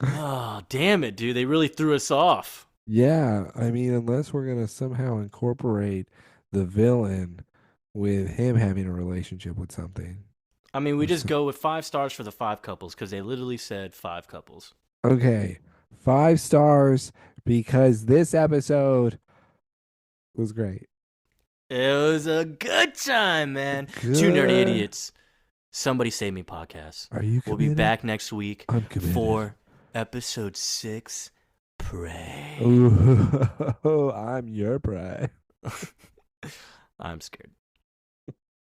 Oh, damn it, dude. They really threw us off. yeah, I mean unless we're gonna somehow incorporate the villain with him having a relationship with something. I mean, we Or just so- go with 5 stars for the 5 couples because they literally said 5 couples. Okay, 5 stars because this episode was great. It was a good time, man. Two nerdy Good. idiots. Somebody Save Me podcast. Are you We'll be committed? back next week I'm committed. for episode 6 Prey. Ooh, I'm your prey. I'm scared.